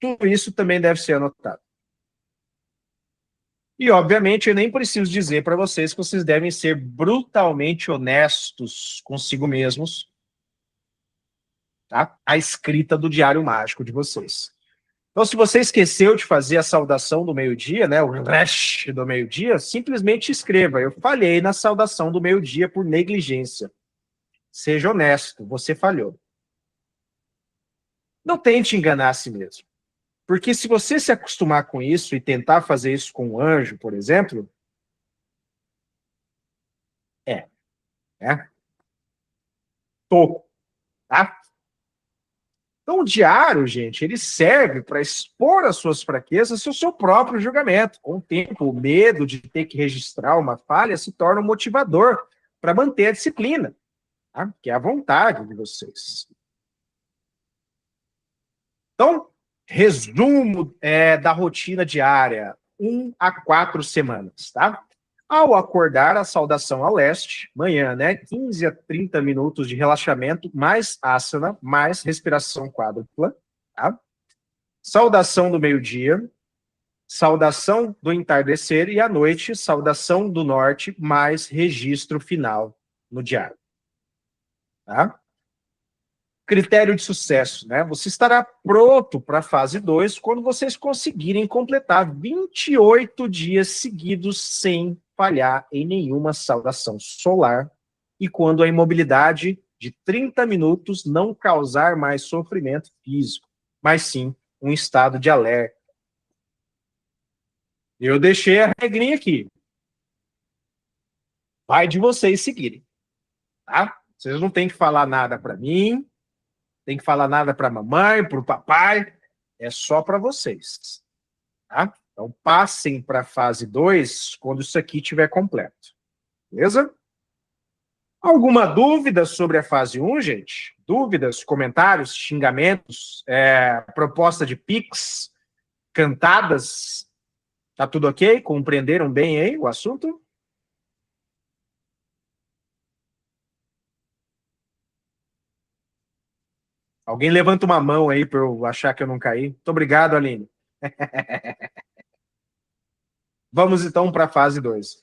Tudo isso também deve ser anotado. E, obviamente, eu nem preciso dizer para vocês que vocês devem ser brutalmente honestos consigo mesmos, tá? A escrita do diário mágico de vocês. Então, se você esqueceu de fazer a saudação do meio-dia, né, o resh do meio-dia, simplesmente escreva: eu falhei na saudação do meio-dia por negligência. Seja honesto, você falhou. Não tente enganar a si mesmo. Porque se você se acostumar com isso e tentar fazer isso com um anjo, por exemplo, né? Toco, tá? Então, o diário, gente, ele serve para expor as suas fraquezas e o seu próprio julgamento. Com o tempo, o medo de ter que registrar uma falha se torna um motivador para manter a disciplina, tá? Que é a vontade de vocês. Então, resumo da rotina diária, 1 a 4 semanas, tá? Ao acordar, a saudação ao leste, manhã, né? 15 a 30 minutos de relaxamento, mais asana, mais respiração quádrupla, tá? Saudação do meio-dia, saudação do entardecer e à noite, saudação do norte, mais registro final no diário, tá? Critério de sucesso, né? Você estará pronto para a fase 2 quando vocês conseguirem completar 28 dias seguidos sem falhar em nenhuma saudação solar e quando a imobilidade de 30 minutos não causar mais sofrimento físico, mas sim um estado de alerta. Eu deixei a regrinha aqui. Vai de vocês seguirem, tá? Vocês não têm que falar nada para mim, tem que falar nada para a mamãe, para o papai, é só para vocês. Tá? Então, passem para a fase 2 quando isso aqui estiver completo. Beleza? Alguma dúvida sobre a fase 1, gente? Dúvidas, comentários, xingamentos, proposta de Pix, cantadas? Tá tudo ok? Compreenderam bem aí o assunto? Alguém levanta uma mão aí para eu achar que eu não caí. Muito obrigado, Aline. Vamos então para a fase 2.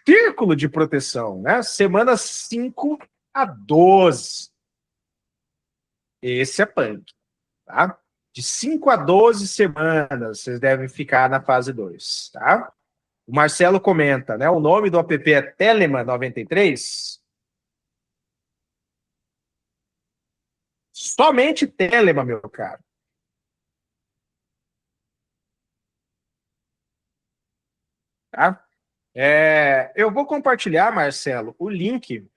Círculo de proteção, né? Semanas 5 a 12. Esse é punk, tá? De 5 a 12 semanas, vocês devem ficar na fase 2, tá? O Marcelo comenta, né? O nome do app é Telema 93. Somente Telema, meu caro. Tá? Eu vou compartilhar, Marcelo, o link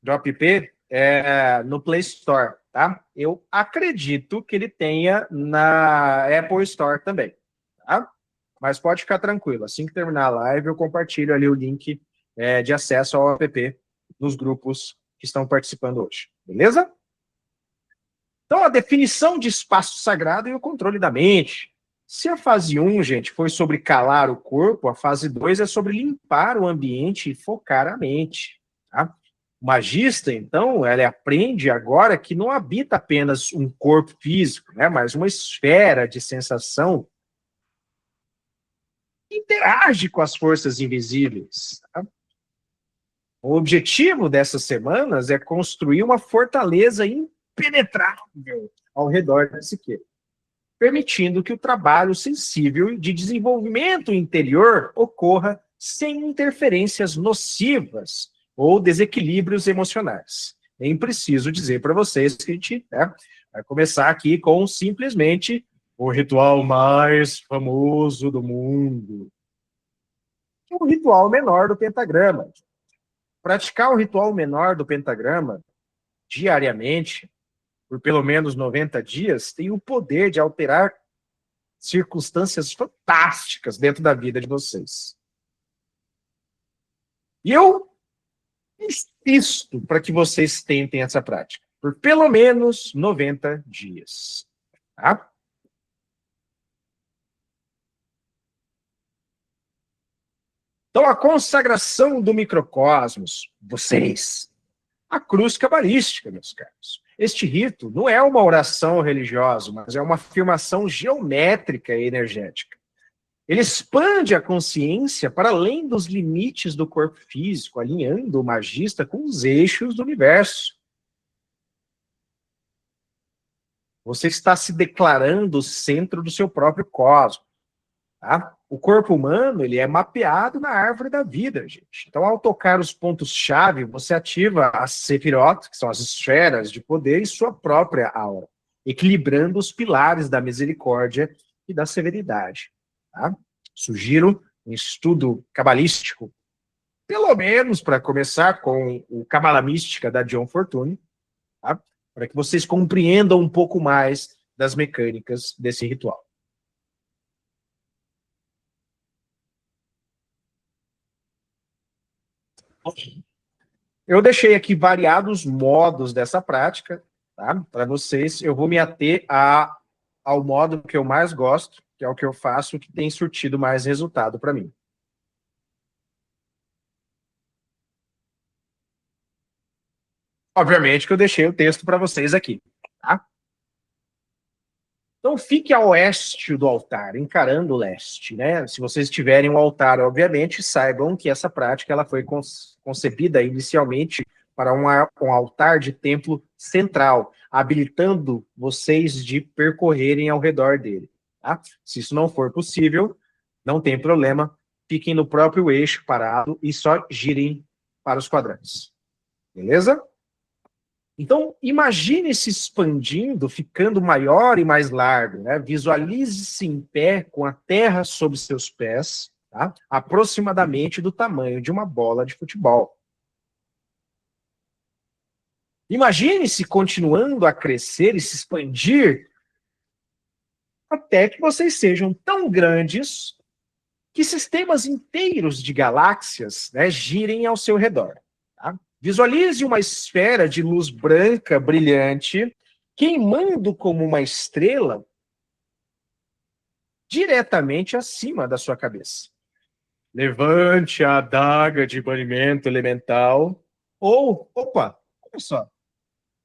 do app no Play Store, tá? Eu acredito que ele tenha na Apple Store também, tá? Mas pode ficar tranquilo, assim que terminar a live, eu compartilho ali o link de acesso ao app nos grupos que estão participando hoje, beleza? Então, a definição de espaço sagrado e o controle da mente. Se a fase 1, gente, foi sobre calar o corpo, a fase 2 é sobre limpar o ambiente e focar a mente, tá? O magista, então, ele aprende agora que não habita apenas um corpo físico, né, mas uma esfera de sensação que interage com as forças invisíveis. Tá? O objetivo dessas semanas é construir uma fortaleza impenetrável ao redor da psique, permitindo que o trabalho sensível de desenvolvimento interior ocorra sem interferências nocivas ou desequilíbrios emocionais. Nem preciso dizer para vocês que a gente vai começar aqui com simplesmente o ritual mais famoso do mundo, o ritual menor do pentagrama. Praticar o ritual menor do pentagrama diariamente, por pelo menos 90 dias, tem o poder de alterar circunstâncias fantásticas dentro da vida de vocês. E eu insisto para que vocês tentem essa prática por pelo menos 90 dias. Tá? Então, a consagração do microcosmos, vocês, a cruz cabalística, meus caros. Este rito não é uma oração religiosa, mas é uma afirmação geométrica e energética. Ele expande a consciência para além dos limites do corpo físico, alinhando o magista com os eixos do universo. Você está se declarando o centro do seu próprio cosmos. Tá? O corpo humano ele é mapeado na árvore da vida, gente. Então, ao tocar os pontos-chave, você ativa as sefirot, que são as esferas de poder, e sua própria aura, equilibrando os pilares da misericórdia e da severidade. Tá? Sugiro um estudo cabalístico, pelo menos para começar com o Cabala Mística da John Fortune, tá? Para que vocês compreendam um pouco mais das mecânicas desse ritual. Eu deixei aqui variados modos dessa prática, tá? Para vocês. Eu vou me ater ao modo que eu mais gosto, que é o que eu faço, que tem surtido mais resultado para mim. Obviamente que eu deixei o texto para vocês aqui, tá? Então, fique a oeste do altar, encarando o leste, né? Se vocês tiverem um altar, obviamente, saibam que essa prática ela foi concebida inicialmente para um altar de templo central, habilitando vocês de percorrerem ao redor dele. Tá? Se isso não for possível, não tem problema, fiquem no próprio eixo parado e só girem para os quadrantes. Beleza? Então, imagine se expandindo, ficando maior e mais largo. Né? Visualize-se em pé com a terra sob seus pés, tá? Aproximadamente do tamanho de uma bola de futebol. Imagine-se continuando a crescer e se expandir até que vocês sejam tão grandes que sistemas inteiros de galáxias, né, girem ao seu redor. Tá? Visualize uma esfera de luz branca brilhante queimando como uma estrela diretamente acima da sua cabeça. Levante a adaga de banimento elemental ou, opa, olha só,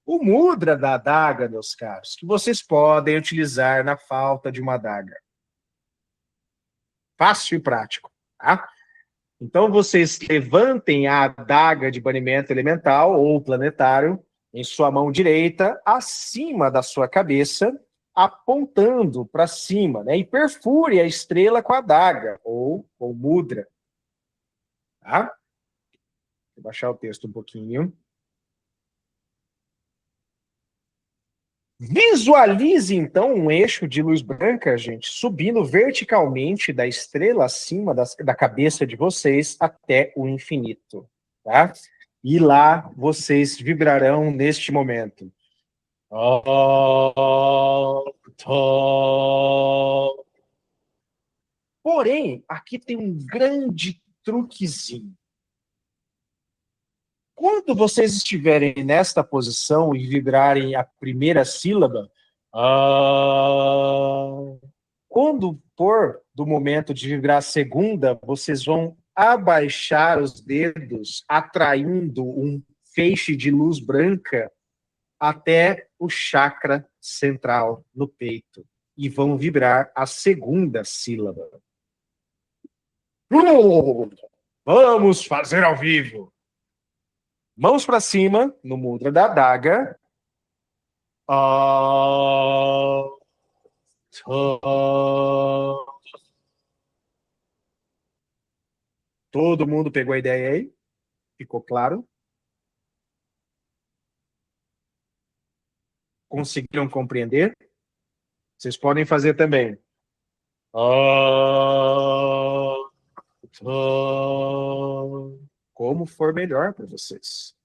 o mudra da adaga, meus caros, que vocês podem utilizar na falta de uma adaga. Fácil e prático, tá? Então, vocês levantem a adaga de banimento elemental ou planetário em sua mão direita, acima da sua cabeça, apontando para cima, né? E perfure a estrela com a adaga, ou mudra, Tá? Vou baixar o texto um pouquinho. Visualize, então, um eixo de luz branca, gente, subindo verticalmente da estrela acima da cabeça de vocês até o infinito, tá? E lá vocês vibrarão neste momento. Porém, aqui tem um grande truquezinho. Quando vocês estiverem nesta posição e vibrarem a primeira sílaba, quando for do momento de vibrar a segunda, vocês vão abaixar os dedos, atraindo um feixe de luz branca até o chakra central no peito. E vão vibrar a segunda sílaba. Vamos fazer ao vivo. Mãos para cima, no mudra da adaga. Todo mundo pegou a ideia aí? Ficou claro? Conseguiram compreender? Vocês podem fazer também. Como for melhor para vocês.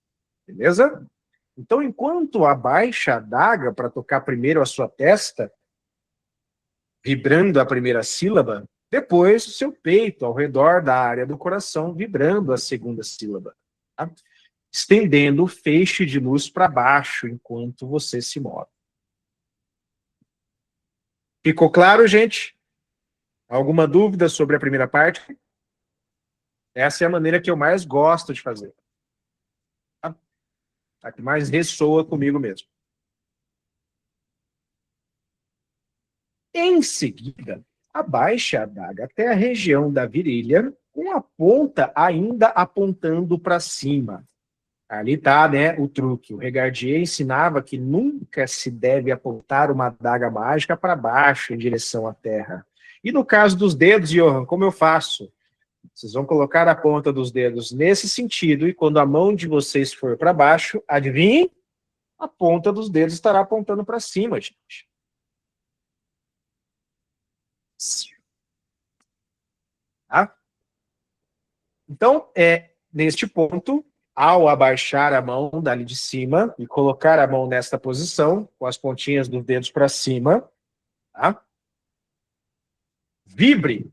Beleza? Então, enquanto abaixa a adaga para tocar primeiro a sua testa, vibrando a primeira sílaba, depois o seu peito, ao redor da área do coração, vibrando a segunda sílaba. Tá? Estendendo o feixe de luz para baixo enquanto você se move. Ficou claro, gente? Alguma dúvida sobre a primeira parte? Essa é a maneira que eu mais gosto de fazer. Tá? A que mais ressoa comigo mesmo. Em seguida, abaixe a adaga até a região da virilha, com a ponta ainda apontando para cima. Ali está, né, o truque. O Regardier ensinava que nunca se deve apontar uma adaga mágica para baixo, em direção à terra. E no caso dos dedos, Johan, como eu faço? Vocês vão colocar a ponta dos dedos nesse sentido, e quando a mão de vocês for para baixo, adivinhem? A ponta dos dedos estará apontando para cima, gente. Tá? Então, neste ponto, ao abaixar a mão dali de cima e colocar a mão nesta posição, com as pontinhas dos dedos para cima, tá? Vibre.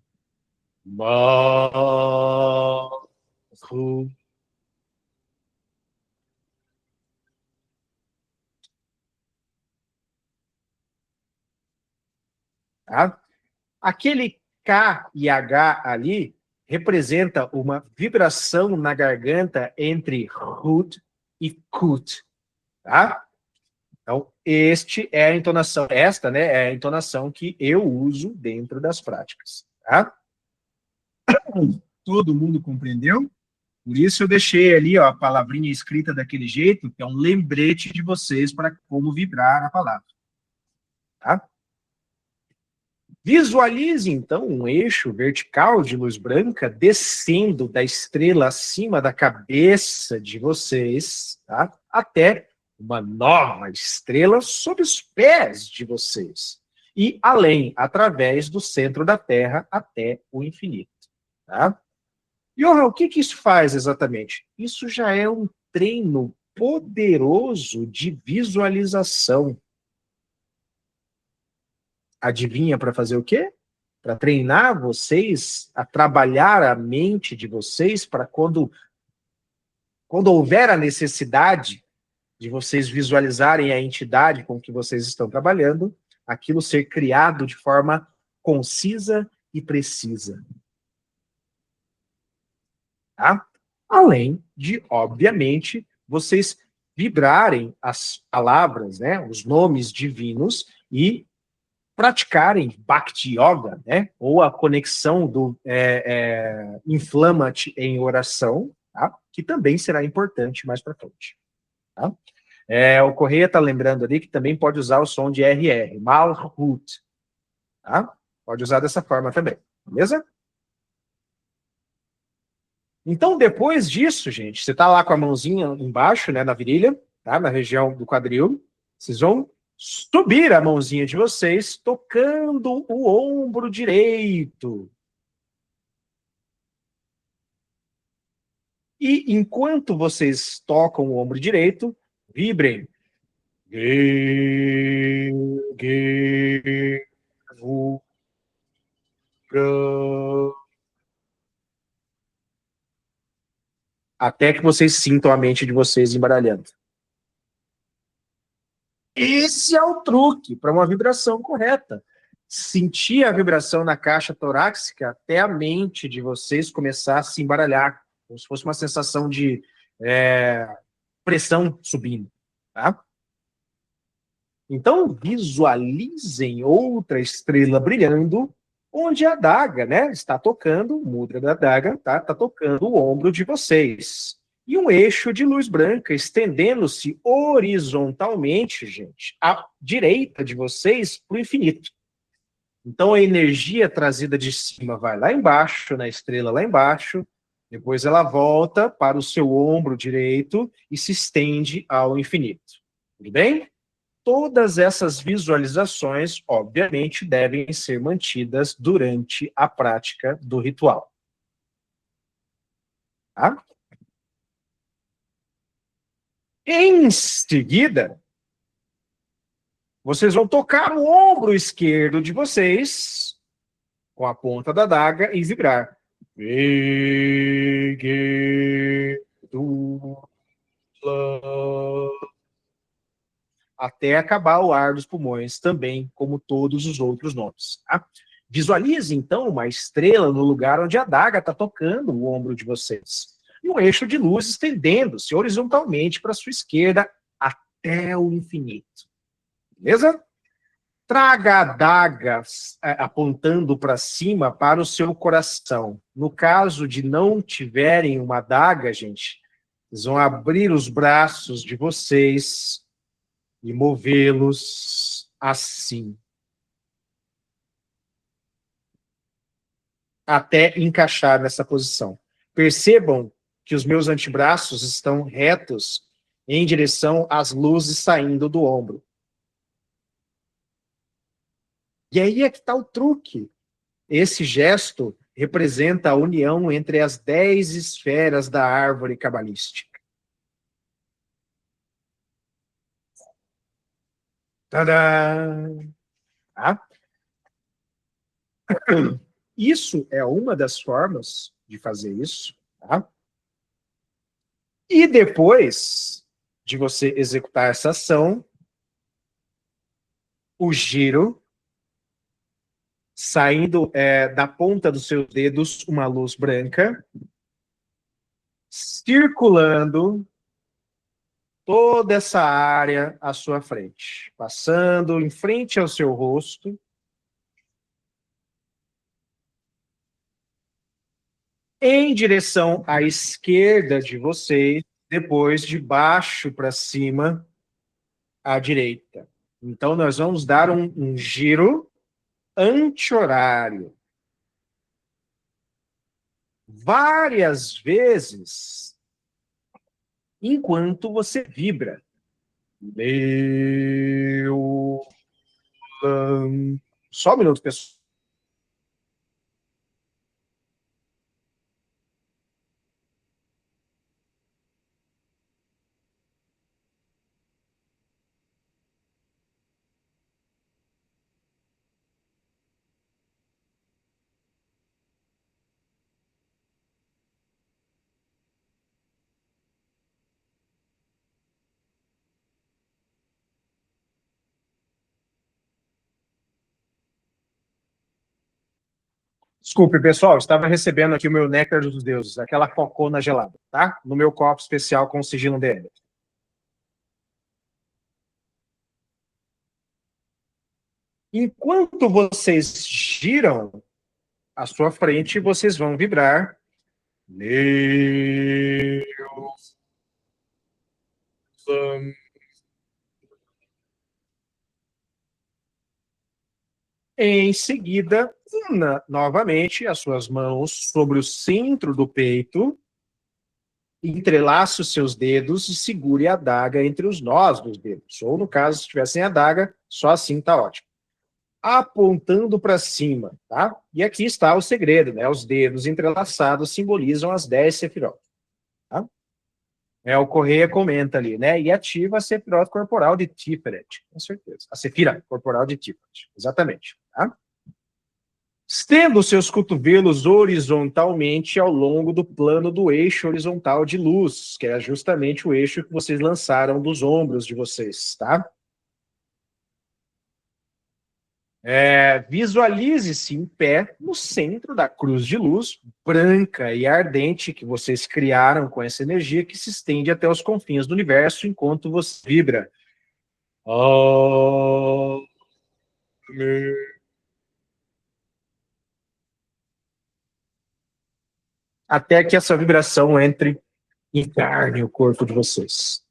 Tá? Aquele K e H ali representa uma vibração na garganta entre Hud e Kut, tá? Então, esta, né, é a entonação que eu uso dentro das práticas, tá? Todo mundo compreendeu? Por isso eu deixei ali, ó, a palavrinha escrita daquele jeito, que é um lembrete de vocês para como vibrar a palavra, tá? Visualize, então, um eixo vertical de luz branca descendo da estrela acima da cabeça de vocês, tá? Até uma nova estrela sob os pés de vocês. E além, através do centro da Terra até o infinito. Tá? Johan, o que isso faz exatamente? Isso já é um treino poderoso de visualização. Adivinha para fazer o quê? Para treinar vocês a trabalhar a mente de vocês para quando houver a necessidade de vocês visualizarem a entidade com que vocês estão trabalhando, aquilo ser criado de forma concisa e precisa. Tá? Além de, obviamente, vocês vibrarem as palavras, né, os nomes divinos e praticarem Bhakti Yoga, né, ou a conexão do Inflama-te em oração, tá? Que também será importante mais para frente. Tá? O Correia está lembrando ali que também pode usar o som de RR, Malhut. Tá? Pode usar dessa forma também, beleza? Então, depois disso, gente, você está lá com a mãozinha embaixo, né, na virilha, tá, na região do quadril, vocês vão subir a mãozinha de vocês, tocando o ombro direito. E enquanto vocês tocam o ombro direito, vibrem. Até que vocês sintam a mente de vocês embaralhando. Esse é o truque para uma vibração correta. Sentir a vibração na caixa torácica até a mente de vocês começar a se embaralhar, como se fosse uma sensação de pressão subindo. Tá? Então, visualizem outra estrela brilhando, onde a adaga, né, está tocando, o mudra da adaga, tá, está tocando o ombro de vocês. E um eixo de luz branca estendendo-se horizontalmente, gente, à direita de vocês para o infinito. Então, a energia trazida de cima vai lá embaixo, na estrela lá embaixo, depois ela volta para o seu ombro direito e se estende ao infinito. Tudo bem? Todas essas visualizações, obviamente, devem ser mantidas durante a prática do ritual. Tá? Em seguida, vocês vão tocar o ombro esquerdo de vocês com a ponta da adaga e vibrar. Até acabar o ar dos pulmões, também, como todos os outros nomes. Tá? Visualize, então, uma estrela no lugar onde a adaga está tocando o ombro de vocês. E um eixo de luz estendendo-se horizontalmente para a sua esquerda até o infinito. Beleza? Traga a adaga apontando para cima para o seu coração. No caso de não tiverem uma adaga, gente, vocês vão abrir os braços de vocês e movê-los assim. Até encaixar nessa posição. Percebam que os meus antebraços estão retos em direção às luzes saindo do ombro. E aí é que está o truque. Esse gesto representa a união entre as 10 esferas da árvore cabalística. Tadá! Tá? Isso é uma das formas de fazer isso. Tá? E depois de você executar essa ação, o giro, saindo da ponta dos seus dedos uma luz branca, circulando toda essa área à sua frente, passando em frente ao seu rosto, em direção à esquerda de vocês, depois de baixo para cima, à direita. Então, nós vamos dar um giro anti-horário. Várias vezes, enquanto você vibra. Só um minuto, pessoal. Desculpe, pessoal, estava recebendo aqui o meu néctar dos deuses, aquela cocona gelada, tá? No meu copo especial com o sigilo dele. Enquanto vocês giram à sua frente, vocês vão vibrar. Em seguida, una novamente as suas mãos sobre o centro do peito Entrelace os seus dedos e segure a adaga entre os nós dos dedos. Ou, no caso, se tiver sem adaga, só assim tá ótimo. Apontando para cima, tá? E aqui está o segredo, né? Os dedos entrelaçados simbolizam as 10 sefirot, tá? O Correia comenta ali, né? E ativa a sefirot corporal de Tiferet, com certeza. A sefira corporal de Tiferet, exatamente, tá? Estenda os seus cotovelos horizontalmente ao longo do plano do eixo horizontal de luz, que é justamente o eixo que vocês lançaram dos ombros de vocês, tá? Visualize-se em pé no centro da cruz de luz branca e ardente que vocês criaram com essa energia que se estende até os confins do universo enquanto você vibra. Até que essa vibração entre e encarne o corpo de vocês.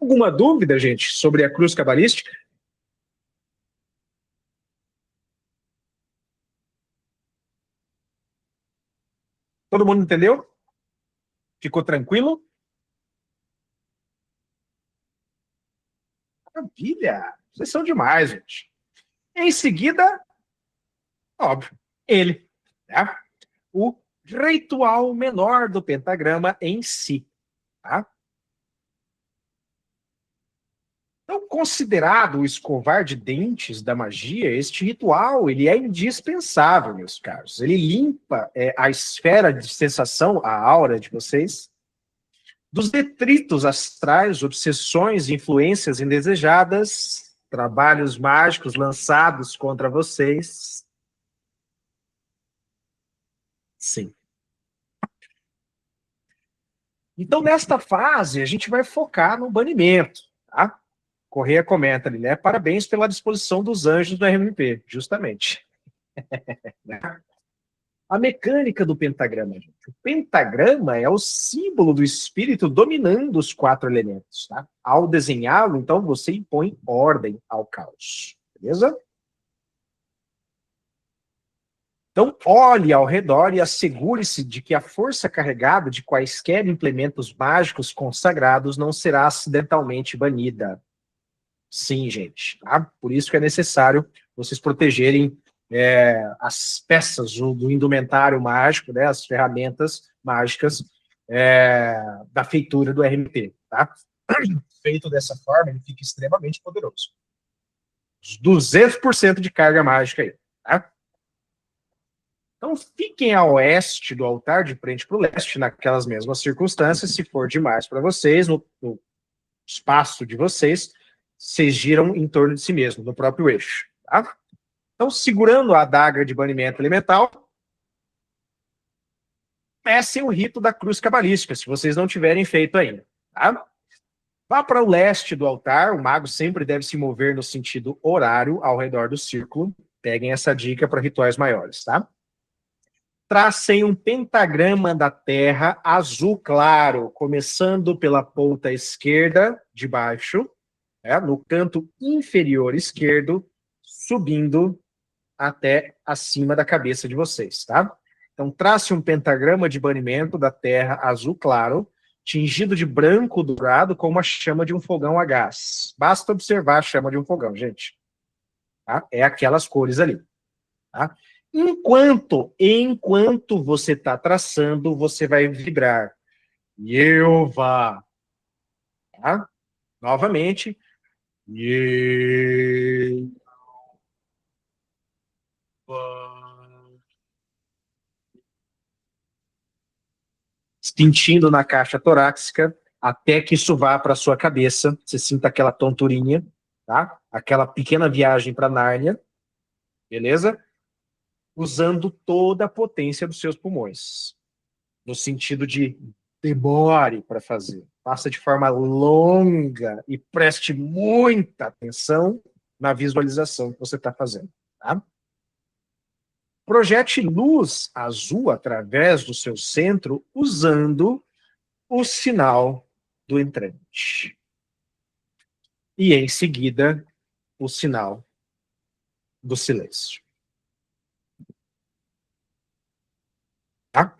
Alguma dúvida, gente, sobre a cruz cabalística? Todo mundo entendeu? Ficou tranquilo? Maravilha! Vocês são demais, gente. Em seguida, óbvio, ele, tá? O ritual menor do pentagrama em si, tá? Então, considerado o escovar de dentes da magia, este ritual ele é indispensável, meus caros. Ele limpa a esfera de sensação, a aura de vocês, dos detritos astrais, obsessões, influências indesejadas, trabalhos mágicos lançados contra vocês. Sim. Então, nesta fase, a gente vai focar no banimento, tá? Correia comenta ali, né? Parabéns pela disposição dos anjos do RMP, justamente. A mecânica do pentagrama, gente. O pentagrama é o símbolo do espírito dominando os 4 elementos, tá? Ao desenhá-lo, então, você impõe ordem ao caos, beleza? Então, olhe ao redor e assegure-se de que a força carregada de quaisquer implementos mágicos consagrados não será acidentalmente banida. Sim, gente. Tá? Por isso que é necessário vocês protegerem as peças do indumentário mágico, né, as ferramentas mágicas da feitura do RMP. Tá? Feito dessa forma, ele fica extremamente poderoso. 200% de carga mágica aí. Tá? Então, fiquem a oeste do altar, de frente para o leste, naquelas mesmas circunstâncias. Se for demais para vocês, no espaço de vocês, vocês giram em torno de si mesmo, no próprio eixo. Tá? Então, segurando a adaga de banimento elemental, comecem o rito da cruz cabalística, se vocês não tiverem feito ainda. Tá? Vá para o leste do altar, o mago sempre deve se mover no sentido horário ao redor do círculo. Peguem essa dica para rituais maiores, tá? Tracem um pentagrama da terra azul claro, começando pela ponta esquerda de baixo, no canto inferior esquerdo, subindo até acima da cabeça de vocês, tá? Então, trace um pentagrama de banimento da terra azul claro, tingido de branco dourado com uma chama de um fogão a gás. Basta observar a chama de um fogão, gente. Tá? É aquelas cores ali. Tá? Enquanto você está traçando, você vai vibrar. Yelva. Tá? Novamente. Yelva. Sentindo na caixa torácica, até que isso vá para sua cabeça. Você sinta aquela tonturinha, tá? Aquela pequena viagem para Nárnia. Beleza? Usando toda a potência dos seus pulmões. No sentido de demore para fazer. Faça de forma longa e preste muita atenção na visualização que você está fazendo. Tá? Projete luz azul através do seu centro usando o sinal do entrante. E em seguida, o sinal do silêncio. Tá?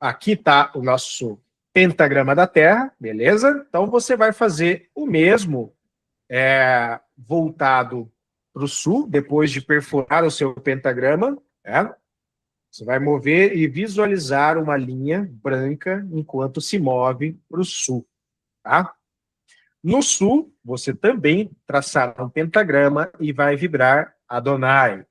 aqui está o nosso pentagrama da Terra, beleza? Então você vai fazer o mesmo voltado para o sul, depois de perfurar o seu pentagrama, né? Você vai mover e visualizar uma linha branca enquanto se move para o sul, tá? No sul, você também traçará um pentagrama e vai vibrar Adonai.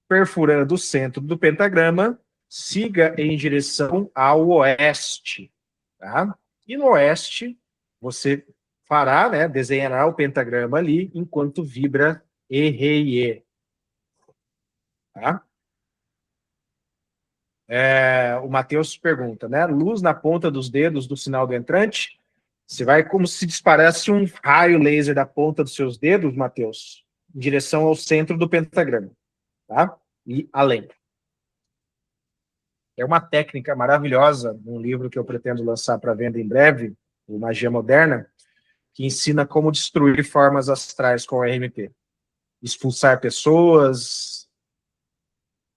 Perfurando o centro do pentagrama, siga em direção ao oeste, tá? E no oeste, você fará, né, desenhará o pentagrama ali, enquanto vibra Ereiê, tá? O Matheus pergunta, né, luz na ponta dos dedos do sinal do entrante, você vai como se disparasse um raio laser da ponta dos seus dedos, Matheus, em direção ao centro do pentagrama, tá? E além. É uma técnica maravilhosa, um livro que eu pretendo lançar para venda em breve, o Magia Moderna, que ensina como destruir formas astrais com o RMP. Expulsar pessoas,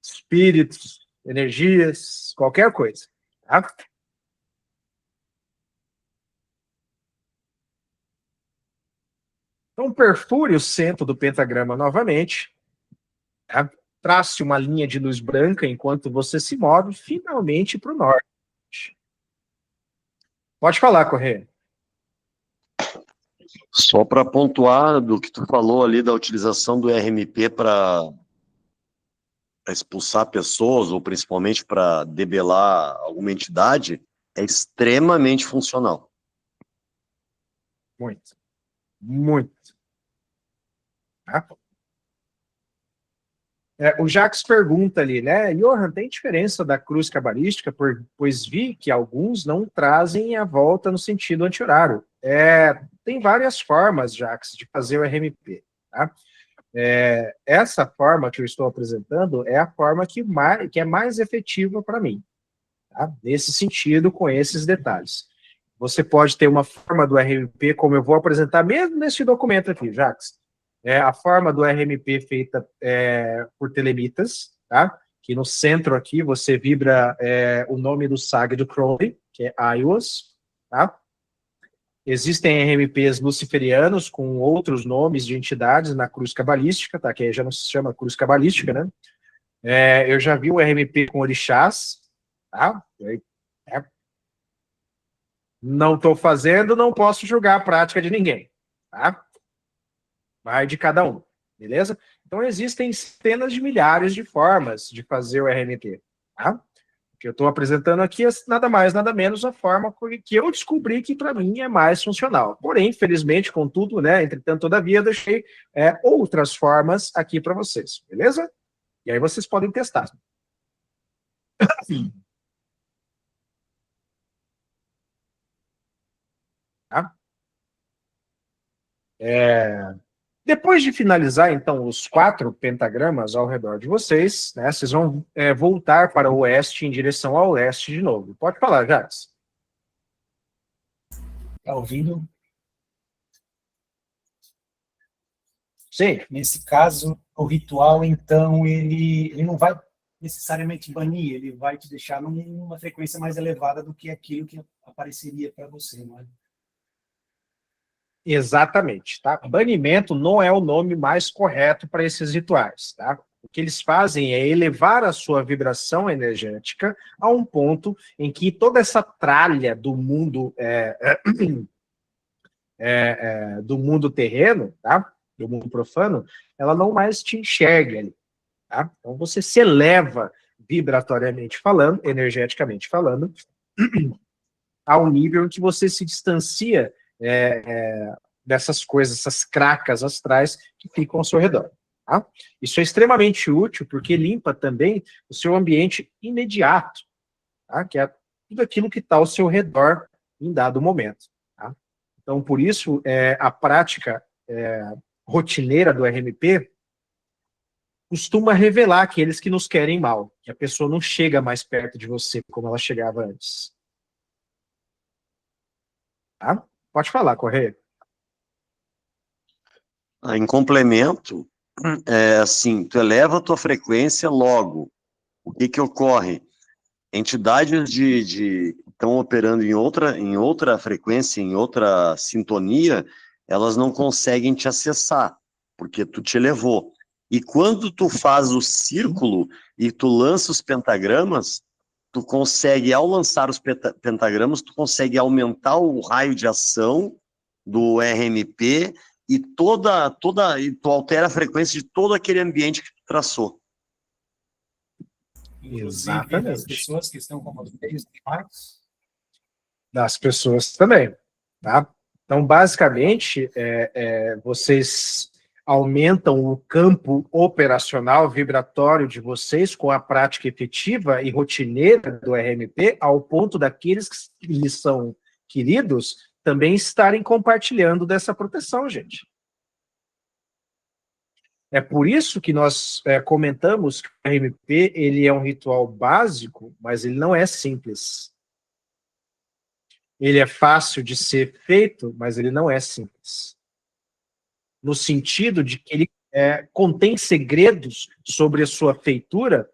espíritos, energias, qualquer coisa. Tá? Então, perfure o centro do pentagrama novamente. Tá? Trace uma linha de luz branca enquanto você se move finalmente para o norte. Pode falar, Corrêa. Só para pontuar do que tu falou ali da utilização do RMP para expulsar pessoas, ou principalmente para debelar alguma entidade, é extremamente funcional. Muito. Muito. Tá? O Jacques pergunta ali, né? Johan, tem diferença da cruz cabalística? Pois vi que alguns não trazem a volta no sentido anti-horário. Tem várias formas, Jacques, de fazer o RMP. Tá? Essa forma que eu estou apresentando é a forma que é mais efetiva para mim. Tá? Nesse sentido, com esses detalhes. Você pode ter uma forma do RMP, como eu vou apresentar mesmo nesse documento aqui, Jacques. A forma do RMP feita por telemitas, tá? Que no centro aqui você vibra o nome do SAG do Crowley, que é Aiwas, tá? Existem RMPs luciferianos com outros nomes de entidades na cruz cabalística, tá? Que aí já não se chama cruz cabalística, né? Eu já vi um RMP com orixás, tá? Não estou fazendo, não posso julgar a prática de ninguém, tá? Vai de cada um, beleza? Então, existem centenas de milhares de formas de fazer o RMP, tá? O que eu estou apresentando aqui é nada mais, nada menos a forma que eu descobri que, para mim, é mais funcional. Porém, infelizmente, contudo, né, entretanto, todavia, eu deixei outras formas aqui para vocês, beleza? E aí vocês podem testar. Tá? Depois de finalizar, então, os 4 pentagramas ao redor de vocês, né, vocês vão voltar para o oeste em direção ao leste de novo. Pode falar, Jacques. Está ouvindo? Sim. Nesse caso, o ritual, então, ele não vai necessariamente banir, ele vai te deixar numa frequência mais elevada do que aquilo que apareceria para você, não é? Exatamente, tá? Banimento não é o nome mais correto para esses rituais, tá? O que eles fazem é elevar a sua vibração energética a um ponto em que toda essa tralha do mundo do mundo terreno, tá? Do mundo profano, ela não mais te enxerga ali, tá? Então você se eleva vibratoriamente falando, energeticamente falando, ao nível em que você se distancia dessas coisas, essas cracas astrais que ficam ao seu redor. Tá? Isso é extremamente útil porque limpa também o seu ambiente imediato, tá? Que é tudo aquilo que está ao seu redor em dado momento. Tá? Então, por isso, a prática rotineira do RMP costuma revelar aqueles que nos querem mal, que a pessoa não chega mais perto de você como ela chegava antes. Tá? Pode falar, Correia. Em complemento, é assim, tu eleva a tua frequência logo. O que que ocorre? Entidades que estão operando em outra frequência, em outra sintonia, elas não conseguem te acessar, porque tu te elevou. E quando tu faz o círculo e tu lança os pentagramas, tu consegue, ao lançar os pentagramas, tu consegue aumentar o raio de ação do RMP e e tu altera a frequência de todo aquele ambiente que tu traçou. Inclusive das Exatamente. pessoas que estão com vocês, mais. Das pessoas também, tá? Então, basicamente, vocês aumentam o campo operacional vibratório de vocês com a prática efetiva e rotineira do RMP, ao ponto daqueles que lhes são queridos também estarem compartilhando dessa proteção, gente. É por isso que nós comentamos que o RMP ele é um ritual básico, mas ele não é simples. Ele é fácil de ser feito, mas ele não é simples. No sentido de que ele contém segredos sobre a sua feitura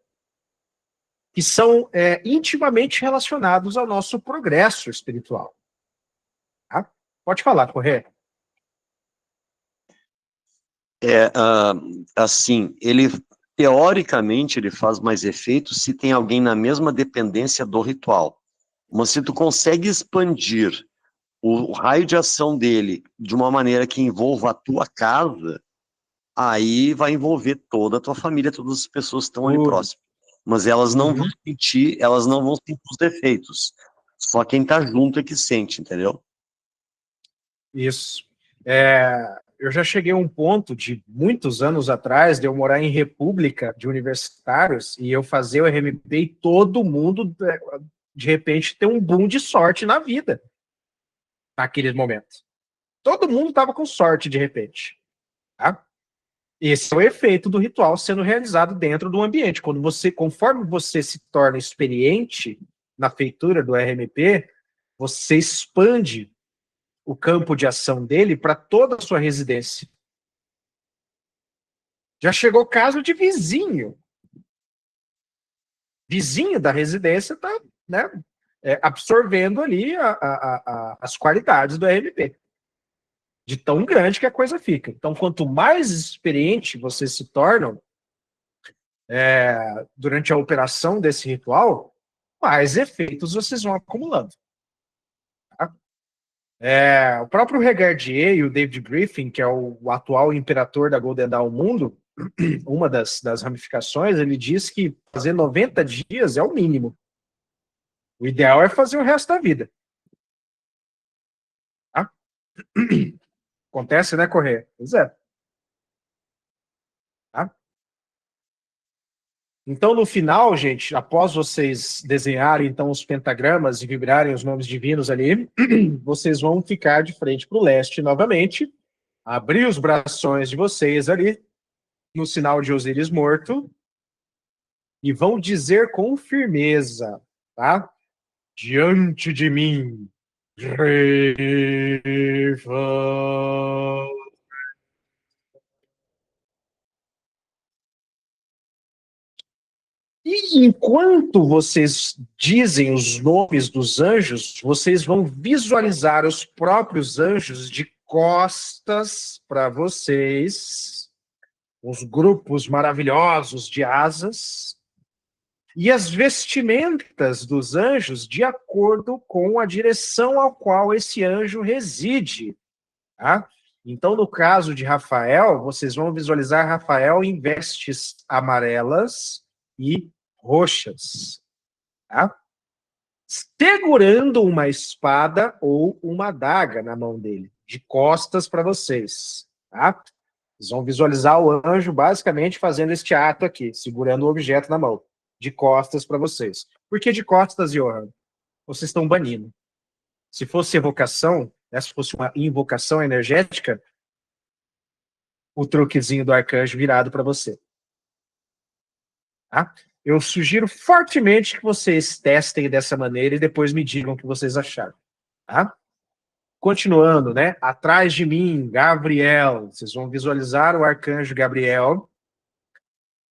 que são intimamente relacionados ao nosso progresso espiritual. Tá? Pode falar, Corrêa. Assim, ele teoricamente ele faz mais efeito se tem alguém na mesma dependência do ritual. Mas se tu consegue expandir o raio de ação dele de uma maneira que envolva a tua casa, aí vai envolver toda a tua família, todas as pessoas que estão ali próximas. Mas elas não vão sentir os efeitos. Só quem tá junto é que sente, entendeu? Isso. Eu já cheguei a um ponto de muitos anos atrás de eu morar em república de universitários e eu fazer o RMP e todo mundo, de repente, ter um boom de sorte na vida naqueles momentos. Todo mundo estava com sorte de repente. Tá? Esse é o efeito do ritual sendo realizado dentro do ambiente. Conforme você se torna experiente na feitura do RMP, você expande o campo de ação dele para toda a sua residência. Já chegou o caso de vizinho. Vizinho da residência está, né, absorvendo ali as qualidades do RMP. De tão grande que a coisa fica. Então, quanto mais experiente vocês se tornam durante a operação desse ritual, mais efeitos vocês vão acumulando. Tá? O próprio Regardier e o David Griffin, que é o atual imperador da Golden Dawn Mundo, uma das ramificações, ele diz que fazer 90 dias é o mínimo. O ideal é fazer o resto da vida. Tá? Acontece, né, Correia? Pois é. Tá? Então, no final, gente, após vocês desenharem então os pentagramas e vibrarem os nomes divinos ali, vocês vão ficar de frente para o leste novamente, abrir os braços de vocês ali, no sinal de Osíris morto, e vão dizer com firmeza, tá? Diante de mim, Reva. E enquanto vocês dizem os nomes dos anjos, vocês vão visualizar os próprios anjos de costas para vocês, os grupos maravilhosos de asas, e as vestimentas dos anjos de acordo com a direção ao qual esse anjo reside. Tá? Então, no caso de Rafael, vocês vão visualizar Rafael em vestes amarelas e roxas, tá? Segurando uma espada ou uma adaga na mão dele, de costas para vocês, tá? Vocês vão visualizar o anjo basicamente fazendo este ato aqui, segurando o objeto na mão, de costas para vocês. Por que de costas, Johan? Vocês estão banindo. Se fosse evocação, se fosse uma invocação energética, o truquezinho do arcanjo virado para você. Tá? Eu sugiro fortemente que vocês testem dessa maneira e depois me digam o que vocês acharam. Tá? Continuando, né? Atrás de mim, Gabriel. Vocês vão visualizar o arcanjo Gabriel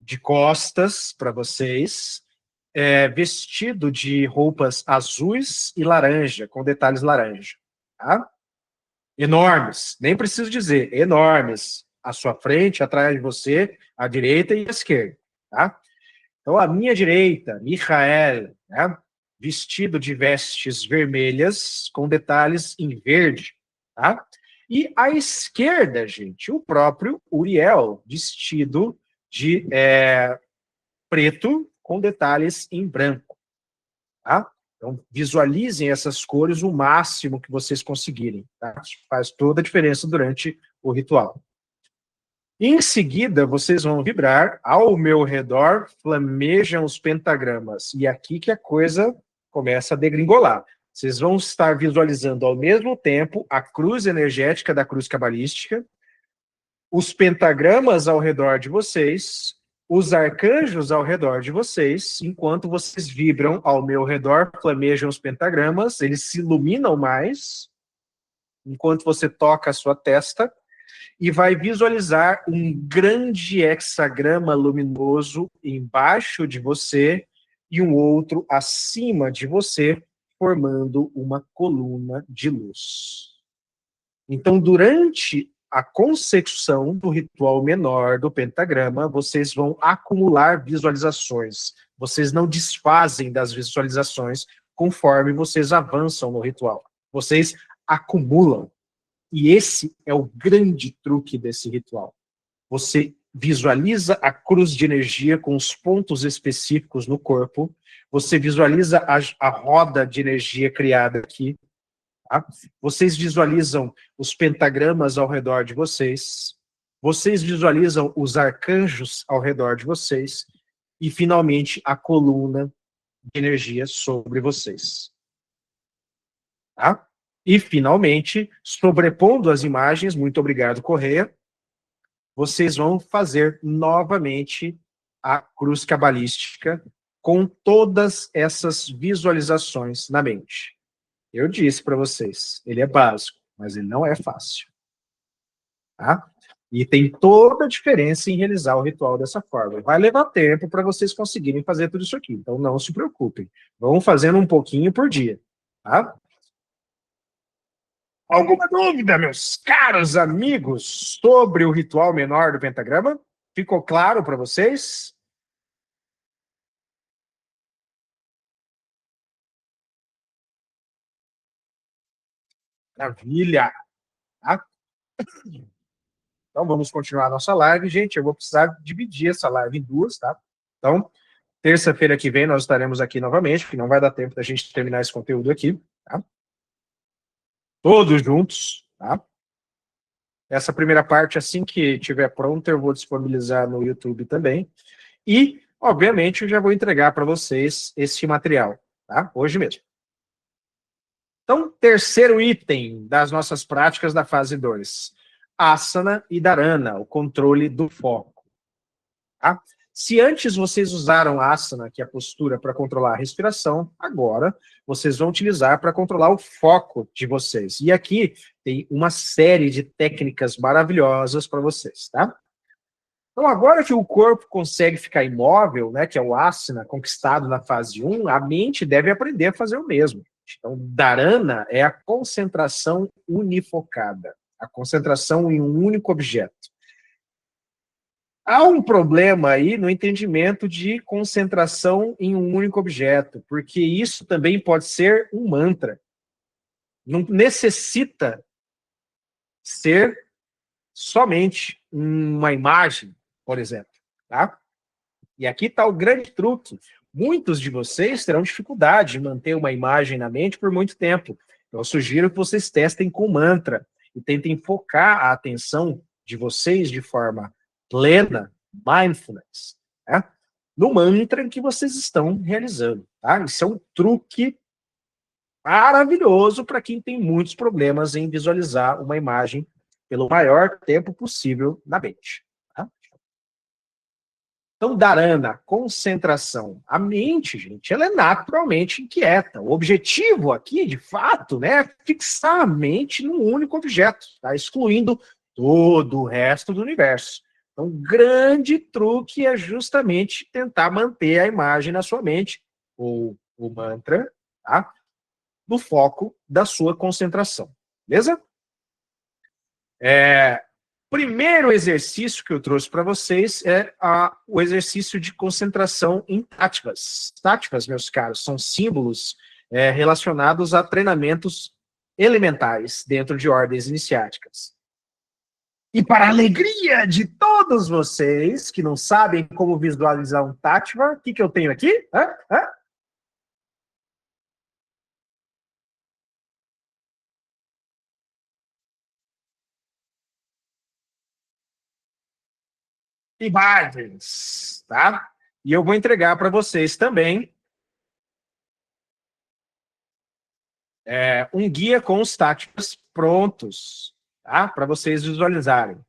de costas para vocês, vestido de roupas azuis e laranja, com detalhes laranja. Tá? Enormes, nem preciso dizer, enormes. À sua frente, atrás de você, à direita e à esquerda. Tá? Então, à minha direita, Michael, né? Vestido de vestes vermelhas, com detalhes em verde. Tá? E à esquerda, gente, o próprio Uriel, vestido de preto, com detalhes em branco. Tá? Então, visualizem essas cores o máximo que vocês conseguirem. Tá? Isso faz toda a diferença durante o ritual. Em seguida, vocês vão vibrar, ao meu redor flamejam os pentagramas. E aqui que a coisa começa a degringolar. Vocês vão estar visualizando ao mesmo tempo a cruz energética da cruz cabalística, os pentagramas ao redor de vocês, os arcanjos ao redor de vocês, enquanto vocês vibram ao meu redor, flamejam os pentagramas, eles se iluminam mais, enquanto você toca a sua testa, e vai visualizar um grande hexagrama luminoso embaixo de você e um outro acima de você, formando uma coluna de luz. Então, durante a consecução do ritual menor do pentagrama, vocês vão acumular visualizações. Vocês não desfazem das visualizações conforme vocês avançam no ritual. Vocês acumulam. E esse é o grande truque desse ritual. Você visualiza a cruz de energia com os pontos específicos no corpo, você visualiza a roda de energia criada aqui, tá? Vocês visualizam os pentagramas ao redor de vocês, vocês visualizam os arcanjos ao redor de vocês, e finalmente a coluna de energia sobre vocês. Tá? E, finalmente, sobrepondo as imagens, muito obrigado, Correia, vocês vão fazer novamente a cruz cabalística com todas essas visualizações na mente. Eu disse para vocês, ele é básico, mas ele não é fácil. Tá? E tem toda a diferença em realizar o ritual dessa forma. Vai levar tempo para vocês conseguirem fazer tudo isso aqui, então não se preocupem. Vão fazendo um pouquinho por dia. Tá? Alguma dúvida, meus caros amigos, sobre o ritual menor do pentagrama? Ficou claro para vocês? Maravilha! Tá? Então, vamos continuar a nossa live, gente. Eu vou precisar dividir essa live em duas, tá? Então, terça-feira que vem nós estaremos aqui novamente, porque não vai dar tempo da gente terminar esse conteúdo aqui, tá? Todos juntos, tá? Essa primeira parte, assim que estiver pronta, eu vou disponibilizar no YouTube também. E, obviamente, eu já vou entregar para vocês esse material, tá? Hoje mesmo. Então, terceiro item das nossas práticas da fase 2. Asana e Dharana, o controle do foco. Tá? Se antes vocês usaram asana, que é a postura, para controlar a respiração, agora vocês vão utilizar para controlar o foco de vocês. E aqui tem uma série de técnicas maravilhosas para vocês, tá? Então, agora que o corpo consegue ficar imóvel, né, que é o asana conquistado na fase 1, a mente deve aprender a fazer o mesmo. Então, Dharana é a concentração unifocada, a concentração em um único objeto. Há um problema aí no entendimento de concentração em um único objeto, porque isso também pode ser um mantra. Não necessita ser somente uma imagem, por exemplo. Tá? E aqui está o grande truque. Muitos de vocês terão dificuldade em manter uma imagem na mente por muito tempo. Então, eu sugiro que vocês testem com mantra e tentem focar a atenção de vocês de forma plena, mindfulness, né? No mantra que vocês estão realizando. Tá? Isso é um truque maravilhoso para quem tem muitos problemas em visualizar uma imagem pelo maior tempo possível na mente. Então, dharana, concentração. A mente, gente, ela é naturalmente inquieta. O objetivo aqui, de fato, né, é fixar a mente num único objeto, tá? Excluindo todo o resto do universo. Então, o grande truque é justamente tentar manter a imagem na sua mente, ou o mantra, tá? No foco da sua concentração. Beleza? Primeiro exercício que eu trouxe para vocês é o exercício de concentração em táticas. Táticas, meus caros, são símbolos relacionados a treinamentos elementares dentro de ordens iniciáticas. E para a alegria de todos vocês que não sabem como visualizar um tátiva, o que eu tenho aqui? Imagens, tá? E eu vou entregar para vocês também um guia com os táticos prontos, tá? Para vocês visualizarem.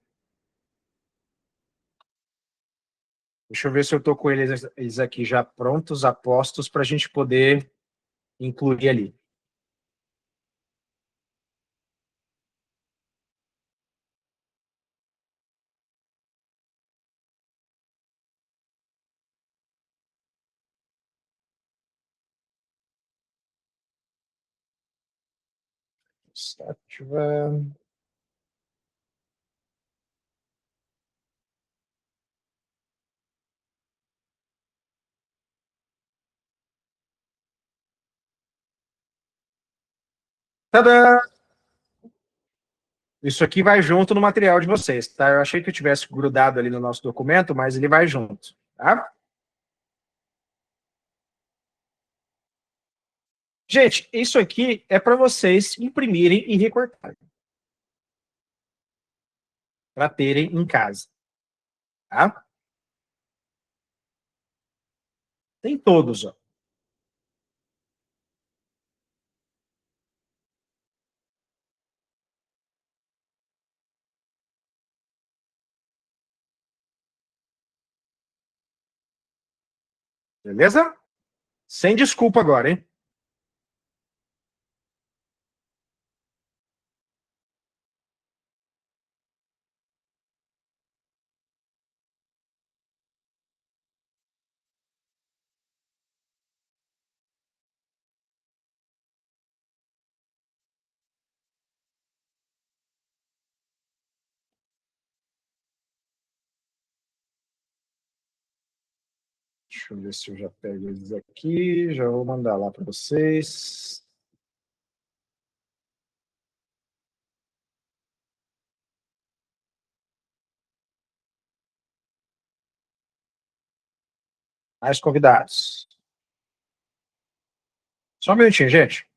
Deixa eu ver se eu estou com eles aqui já prontos, apostos, para a gente poder incluir ali. Tátiva. Tadã! Isso aqui vai junto no material de vocês, tá? Eu achei que eu tivesse grudado ali no nosso documento, mas ele vai junto, tá? Gente, isso aqui é para vocês imprimirem e recortarem. Para terem em casa, tá? Tem todos, ó. Beleza? Sem desculpa agora, hein? Deixa eu ver se eu já pego eles aqui. Já vou mandar lá para vocês. Mais convidados. Só um minutinho, gente.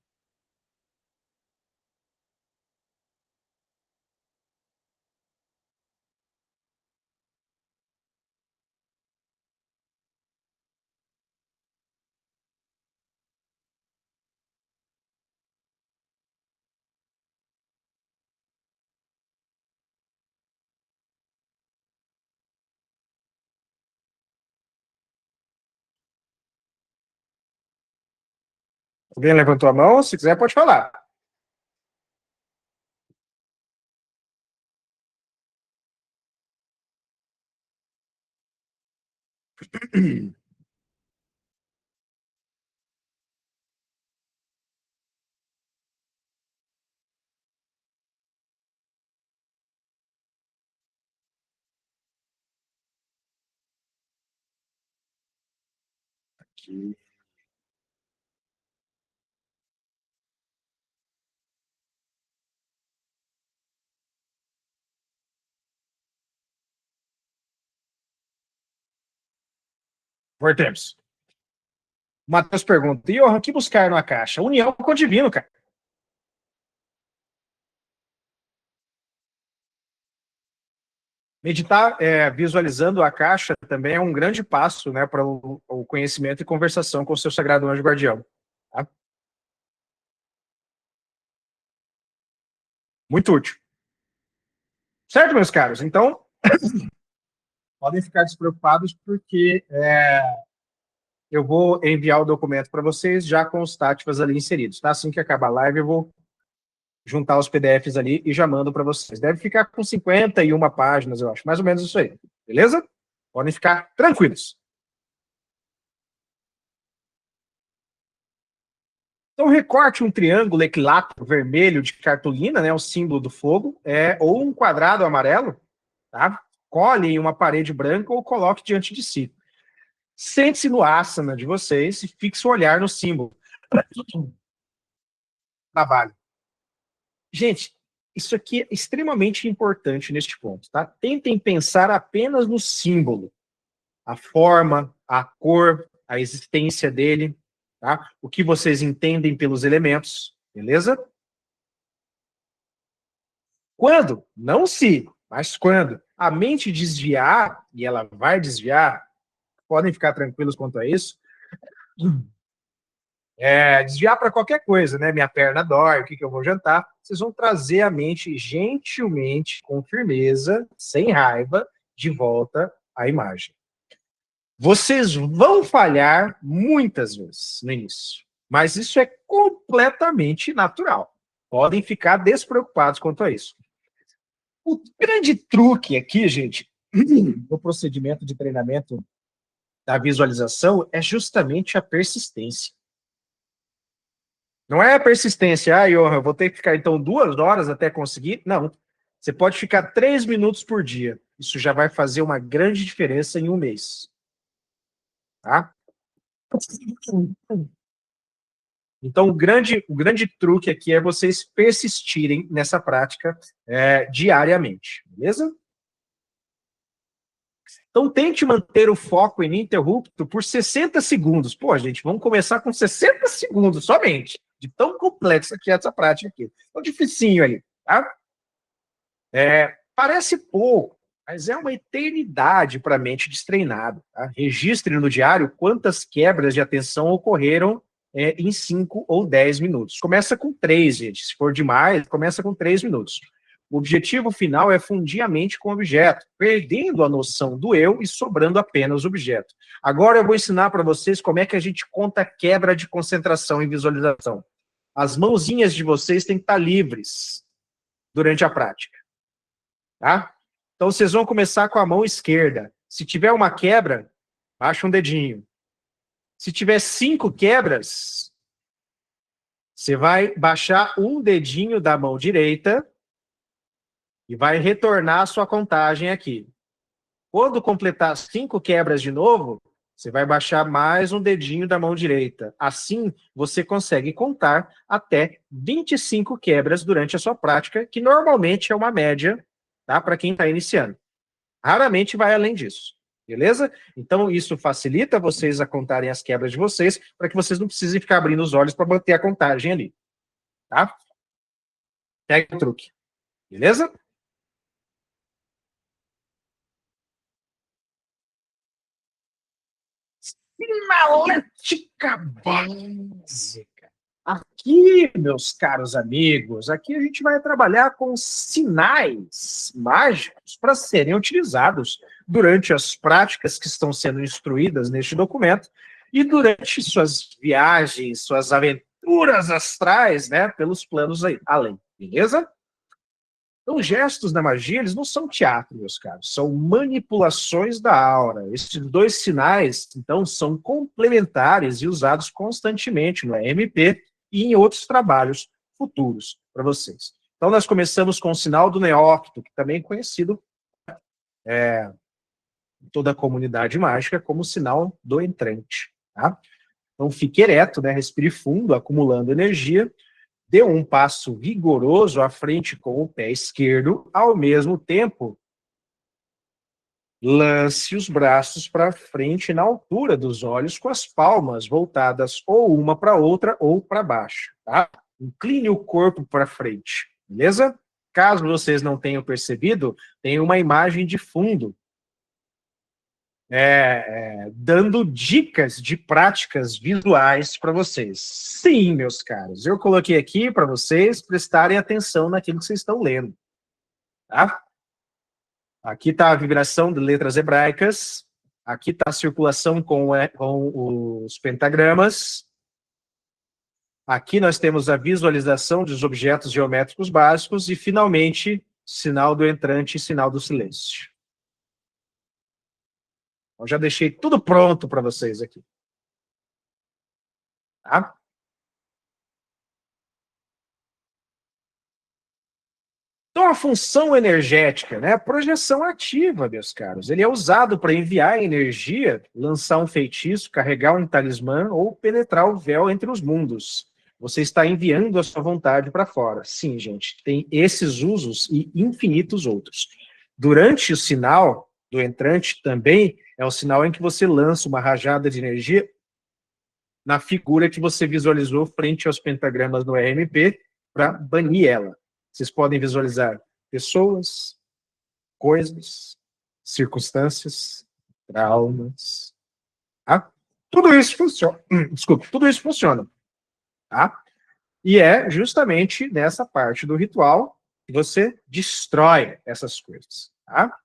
Alguém levantou a mão? Se quiser, pode falar. Aqui. Voltemos. O Matheus pergunta, Johan, o que buscar na caixa? União com o divino, cara. Meditar visualizando a caixa também é um grande passo, né, para o conhecimento e conversação com o seu sagrado anjo guardião. Tá? Muito útil. Certo, meus caros? Então, podem ficar despreocupados porque eu vou enviar o documento para vocês já com os tátifas ali inseridos, tá? Assim que acabar a live, eu vou juntar os PDFs ali e já mando para vocês. Deve ficar com 51 páginas, eu acho. Mais ou menos isso aí. Beleza? Podem ficar tranquilos. Então, recorte um triângulo equilátero vermelho de cartolina, né, o símbolo do fogo, ou um quadrado amarelo, tá? Colhe em uma parede branca ou coloque diante de si. Sente-se no asana de vocês e fixe o olhar no símbolo. Trabalho. Gente, isso aqui é extremamente importante neste ponto, tá? Tentem pensar apenas no símbolo, a forma, a cor, a existência dele, tá? O que vocês entendem pelos elementos, beleza? Quando, não se, mas quando a mente desviar, e ela vai desviar, podem ficar tranquilos quanto a isso, desviar para qualquer coisa, né? Minha perna dói, o que eu vou jantar? Vocês vão trazer a mente gentilmente, com firmeza, sem raiva, de volta à imagem. Vocês vão falhar muitas vezes no início, mas isso é completamente natural. Podem ficar despreocupados quanto a isso. O grande truque aqui, gente, no procedimento de treinamento da visualização é justamente a persistência. Não é a persistência, Johan, eu vou ter que ficar então 2 horas até conseguir. Não, você pode ficar 3 minutos por dia. Isso já vai fazer uma grande diferença em um mês. Tá? Então, o grande truque aqui é vocês persistirem nessa prática diariamente, beleza? Então, tente manter o foco ininterrupto por 60 segundos. Pô, gente, vamos começar com 60 segundos somente, de tão complexa que é essa prática aqui. Tão dificinho ali, tá? Parece pouco, mas é uma eternidade para a mente destreinada. Tá? Registre no diário quantas quebras de atenção ocorreram em 5 ou 10 minutos. Começa com 3, gente. Se for demais, começa com 3 minutos. O objetivo final é fundir a mente com o objeto, perdendo a noção do eu e sobrando apenas o objeto. Agora eu vou ensinar para vocês como é que a gente conta quebra de concentração e visualização. As mãozinhas de vocês têm que estar livres durante a prática. Tá? Então vocês vão começar com a mão esquerda. Se tiver uma quebra, baixa um dedinho. Se tiver 5 quebras, você vai baixar um dedinho da mão direita e vai retornar a sua contagem aqui. Quando completar 5 quebras de novo, você vai baixar mais um dedinho da mão direita. Assim, você consegue contar até 25 quebras durante a sua prática, que normalmente é uma média, tá, para quem está iniciando. Raramente vai além disso. Beleza? Então, isso facilita vocês a contarem as quebras de vocês, para que vocês não precisem ficar abrindo os olhos para manter a contagem ali. Tá? Pega o truque. Beleza? Sinalética básica. Aqui, meus caros amigos, aqui a gente vai trabalhar com sinais mágicos para serem utilizados durante as práticas que estão sendo instruídas neste documento e durante suas viagens, suas aventuras astrais, né, pelos planos aí, além, beleza? Então, gestos da magia, eles não são teatro, meus caros, são manipulações da aura. Esses 2 sinais, então, são complementares e usados constantemente no EMP e em outros trabalhos futuros para vocês. Então, nós começamos com o sinal do neófito, que também é conhecido em toda a comunidade mágica como o sinal do entrante. Tá? Então, fique ereto, né? Respire fundo, acumulando energia. Dê um passo vigoroso à frente com o pé esquerdo, ao mesmo tempo, lance os braços para frente na altura dos olhos, com as palmas voltadas ou uma para outra ou para baixo. Tá? Incline o corpo para frente, beleza? Caso vocês não tenham percebido, tem uma imagem de fundo dando dicas de práticas visuais para vocês. Sim, meus caros, eu coloquei aqui para vocês prestarem atenção naquilo que vocês estão lendo. Tá? Aqui está a vibração de letras hebraicas. Aqui está a circulação com os pentagramas. Aqui nós temos a visualização dos objetos geométricos básicos. E, finalmente, sinal do entrante e sinal do silêncio. Eu já deixei tudo pronto para vocês aqui. Tá? Então, a função energética, né? Projeção ativa, meus caros. Ele é usado para enviar energia, lançar um feitiço, carregar um talismã ou penetrar o véu entre os mundos. Você está enviando a sua vontade para fora. Sim, gente, tem esses usos e infinitos outros. Durante o sinal do entrante também é o sinal em que você lança uma rajada de energia na figura que você visualizou frente aos pentagramas no RMP para banir ela. Vocês podem visualizar pessoas, coisas, circunstâncias, traumas. Tá? Tudo isso funciona. Desculpa, tudo isso funciona. Tá? E é justamente nessa parte do ritual que você destrói essas coisas. Tá?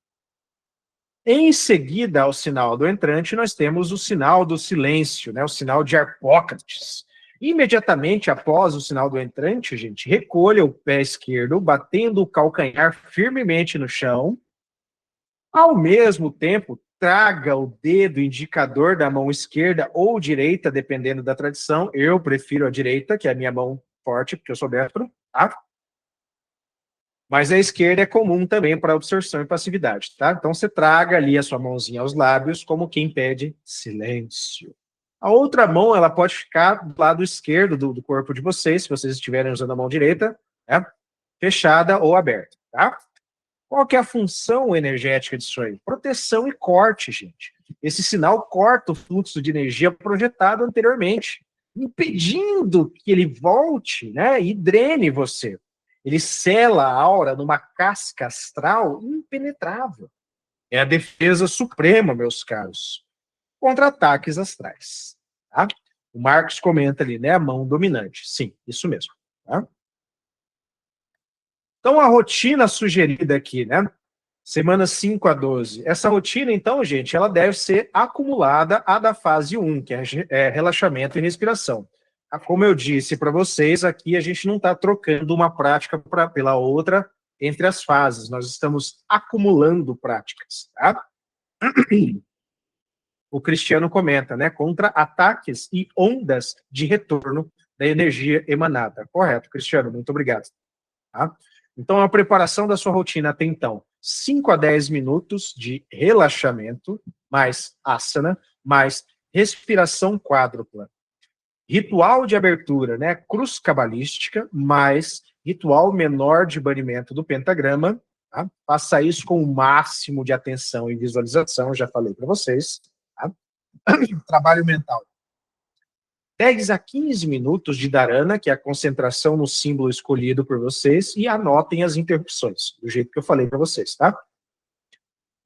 Em seguida ao sinal do entrante, nós temos o sinal do silêncio, né? O sinal de Harpócrates. Imediatamente após o sinal do entrante, gente, recolha o pé esquerdo, batendo o calcanhar firmemente no chão. Ao mesmo tempo, traga o dedo indicador da mão esquerda ou direita, dependendo da tradição. Eu prefiro a direita, que é a minha mão forte, porque eu sou destro, tá? Mas a esquerda é comum também para absorção e passividade, tá? Então você traga ali a sua mãozinha aos lábios, como quem pede silêncio. A outra mão, ela pode ficar do lado esquerdo do corpo de vocês, se vocês estiverem usando a mão direita, né? Fechada ou aberta, tá? Qual que é a função energética disso aí? Proteção e corte, gente. Esse sinal corta o fluxo de energia projetado anteriormente, impedindo que ele volte, né, e drene você. Ele sela a aura numa casca astral impenetrável. É a defesa suprema, meus caros, contra ataques astrais. Tá? O Marcos comenta ali, né, a mão dominante. Sim, isso mesmo. Tá? Então, a rotina sugerida aqui, né, semanas 5 a 12. Essa rotina, então, gente, ela deve ser acumulada à da fase 1, que é relaxamento e respiração. Como eu disse para vocês, aqui a gente não está trocando uma prática pela outra entre as fases, nós estamos acumulando práticas, tá? O Cristiano comenta, né, contra ataques e ondas de retorno da energia emanada. Correto, Cristiano, muito obrigado. Tá? Então, a preparação da sua rotina até então, 5 a 10 minutos de relaxamento, mais asana, mais respiração quádrupla. Ritual de abertura, né? Cruz cabalística, mais ritual menor de banimento do pentagrama. Tá? Faça isso com o máximo de atenção e visualização, já falei para vocês. Tá? Trabalho mental. 10 a 15 minutos de dharana, que é a concentração no símbolo escolhido por vocês, e anotem as interrupções, do jeito que eu falei para vocês, tá?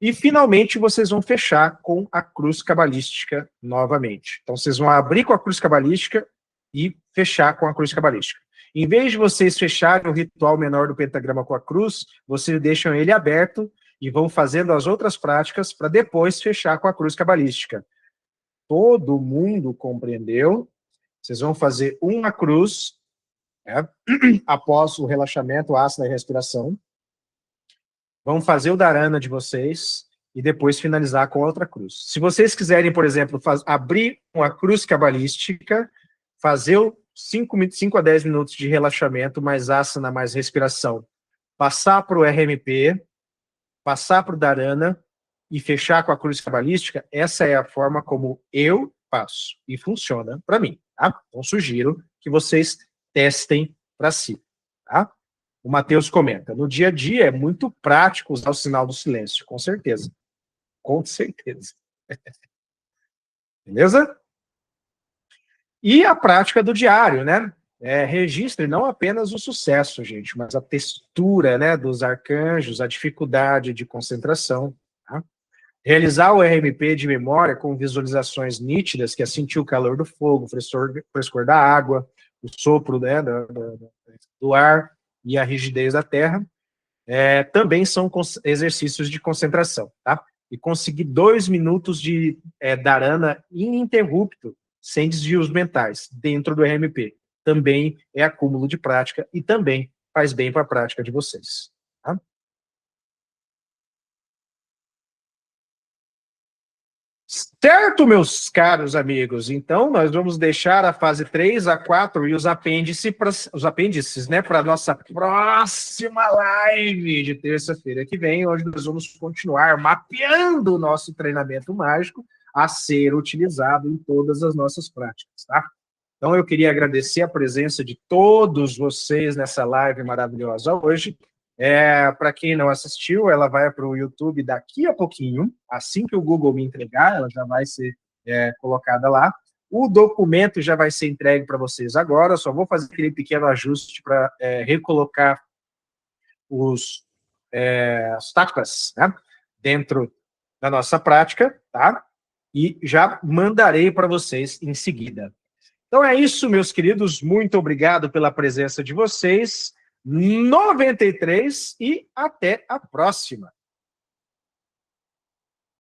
E, finalmente, vocês vão fechar com a cruz cabalística novamente. Então, vocês vão abrir com a cruz cabalística e fechar com a cruz cabalística. Em vez de vocês fecharem o ritual menor do pentagrama com a cruz, vocês deixam ele aberto e vão fazendo as outras práticas para depois fechar com a cruz cabalística. Todo mundo compreendeu? Vocês vão fazer uma cruz, né, após o relaxamento, a asana e respiração. Vão fazer o dharana de vocês e depois finalizar com outra cruz. Se vocês quiserem, por exemplo, abrir uma cruz cabalística, fazer 5 a 10 minutos de relaxamento, mais asana, mais respiração, passar para o RMP, passar para o dharana e fechar com a cruz cabalística, essa é a forma como eu faço e funciona para mim. Tá? Então, sugiro que vocês testem para si. Tá? O Matheus comenta, no dia a dia é muito prático usar o sinal do silêncio, com certeza. Com certeza. Beleza? E a prática do diário, né? Registre não apenas o sucesso, gente, mas a textura, né, dos arcanjos, a dificuldade de concentração. Tá? Realizar o RMP de memória com visualizações nítidas, que é sentir o calor do fogo, o frescor da água, o sopro, né, do ar, e a rigidez da terra, também são exercícios de concentração, tá? E conseguir 2 minutos de dharana ininterrupto, sem desvios mentais, dentro do RMP. Também é acúmulo de prática e também faz bem para a prática de vocês. Tá? Certo, meus caros amigos? Então, nós vamos deixar a fase 3, a 4 e os apêndices, né, para a nossa próxima live de terça-feira que vem, onde nós vamos continuar mapeando o nosso treinamento mágico a ser utilizado em todas as nossas práticas, tá? Então, eu queria agradecer a presença de todos vocês nessa live maravilhosa hoje. Para quem não assistiu, ela vai para o YouTube daqui a pouquinho. Assim que o Google me entregar, ela já vai ser colocada lá. O documento já vai ser entregue para vocês agora. Só vou fazer aquele pequeno ajuste para recolocar os tapas, né, dentro da nossa prática, tá? E já mandarei para vocês em seguida. Então é isso, meus queridos. Muito obrigado pela presença de vocês. 93 e até a próxima.